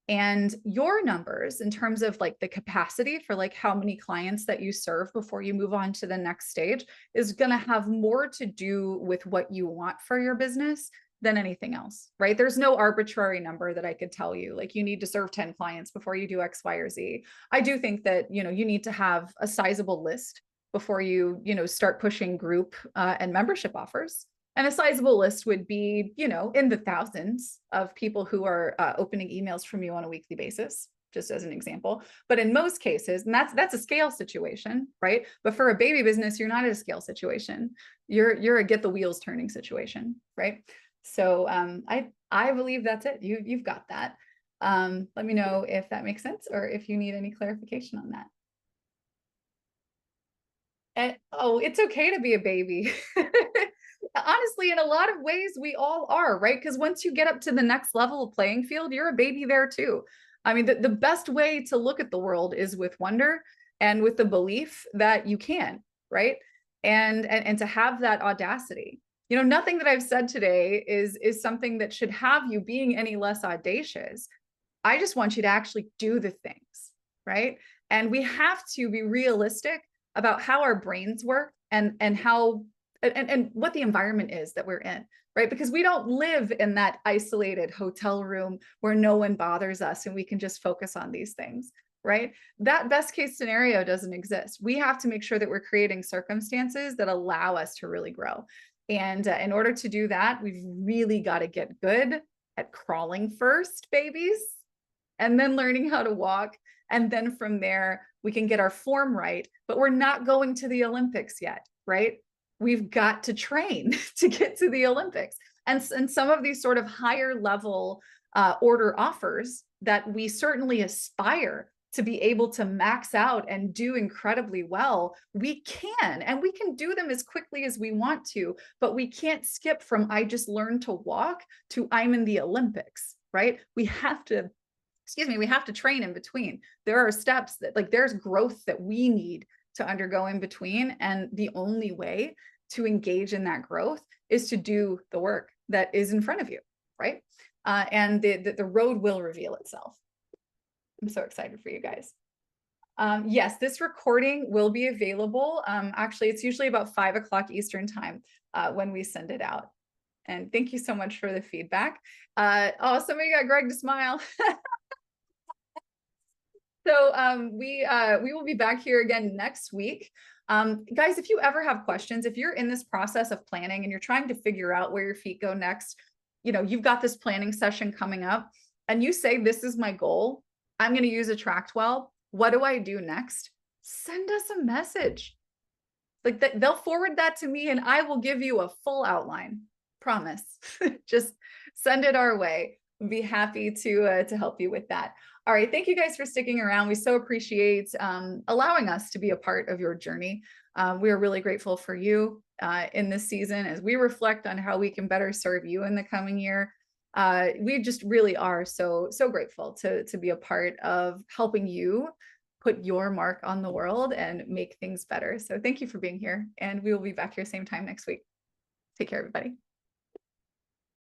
And your numbers in terms of like the capacity for like how many clients that you serve before you move on to the next stage is going to have more to do with what you want for your business than anything else, right? There's no arbitrary number that I could tell you, like you need to serve 10 clients before you do X, Y, or Z. I do think that, you need to have a sizable list before you, start pushing group and membership offers. And a sizable list would be, in the thousands of people who are opening emails from you on a weekly basis, just as an example. But in most cases, and that's a scale situation, right? But for a baby business, you're not at a scale situation. You're a get the wheels turning situation, right? So I believe that's it. You've got that. Let me know if that makes sense or if you need any clarification on that. Oh, it's okay to be a baby. Honestly, in a lot of ways, we all are, right? Because once you get up to the next level of playing field, you're a baby there too. I mean, the best way to look at the world is with wonder and with the belief that you can, right? And to have that audacity. Nothing that I've said today is something that should have you being any less audacious. I just want you to actually do the things, right? And we have to be realistic about how our brains work and how and what the environment is that we're in, right? Because we don't live in that isolated hotel room where no one bothers us and we can just focus on these things, right? That best case scenario doesn't exist. We have to make sure that we're creating circumstances that allow us to really grow. And in order to do that, we've really got to get good at crawling first, babies, and then learning how to walk. And then from there, we can get our form right, but we're not going to the Olympics yet, right? We've got to train to get to the Olympics. And some of these sort of higher level order offers that we certainly aspire to be able to max out and do incredibly well, we can, and we can do them as quickly as we want to, but we can't skip from I just learned to walk to I'm in the Olympics, right? We have to train in between. There are steps that there's growth that we need to undergo in between. And the only way to engage in that growth is to do the work that is in front of you, right? And the road will reveal itself. I'm so excited for you guys. Yes, this recording will be available. Actually, it's usually about 5 o'clock Eastern time when we send it out. And thank you so much for the feedback. Oh, somebody got Greg to smile. So we will be back here again next week. Guys, if you ever have questions, if you're in this process of planning and you're trying to figure out where your feet go next, you've got this planning session coming up and you say, this is my goal. I'm going to use AttractWell. What do I do next? Send us a message. Like that, they'll forward that to me and I will give you a full outline. Promise. Just send it our way. I'd be happy to help you with that. All right. Thank you guys for sticking around. We so appreciate allowing us to be a part of your journey. We are really grateful for you in this season as we reflect on how we can better serve you in the coming year. We just really are so grateful to be a part of helping you put your mark on the world and make things better. So thank you for being here. And we will be back here same time next week. Take care, everybody.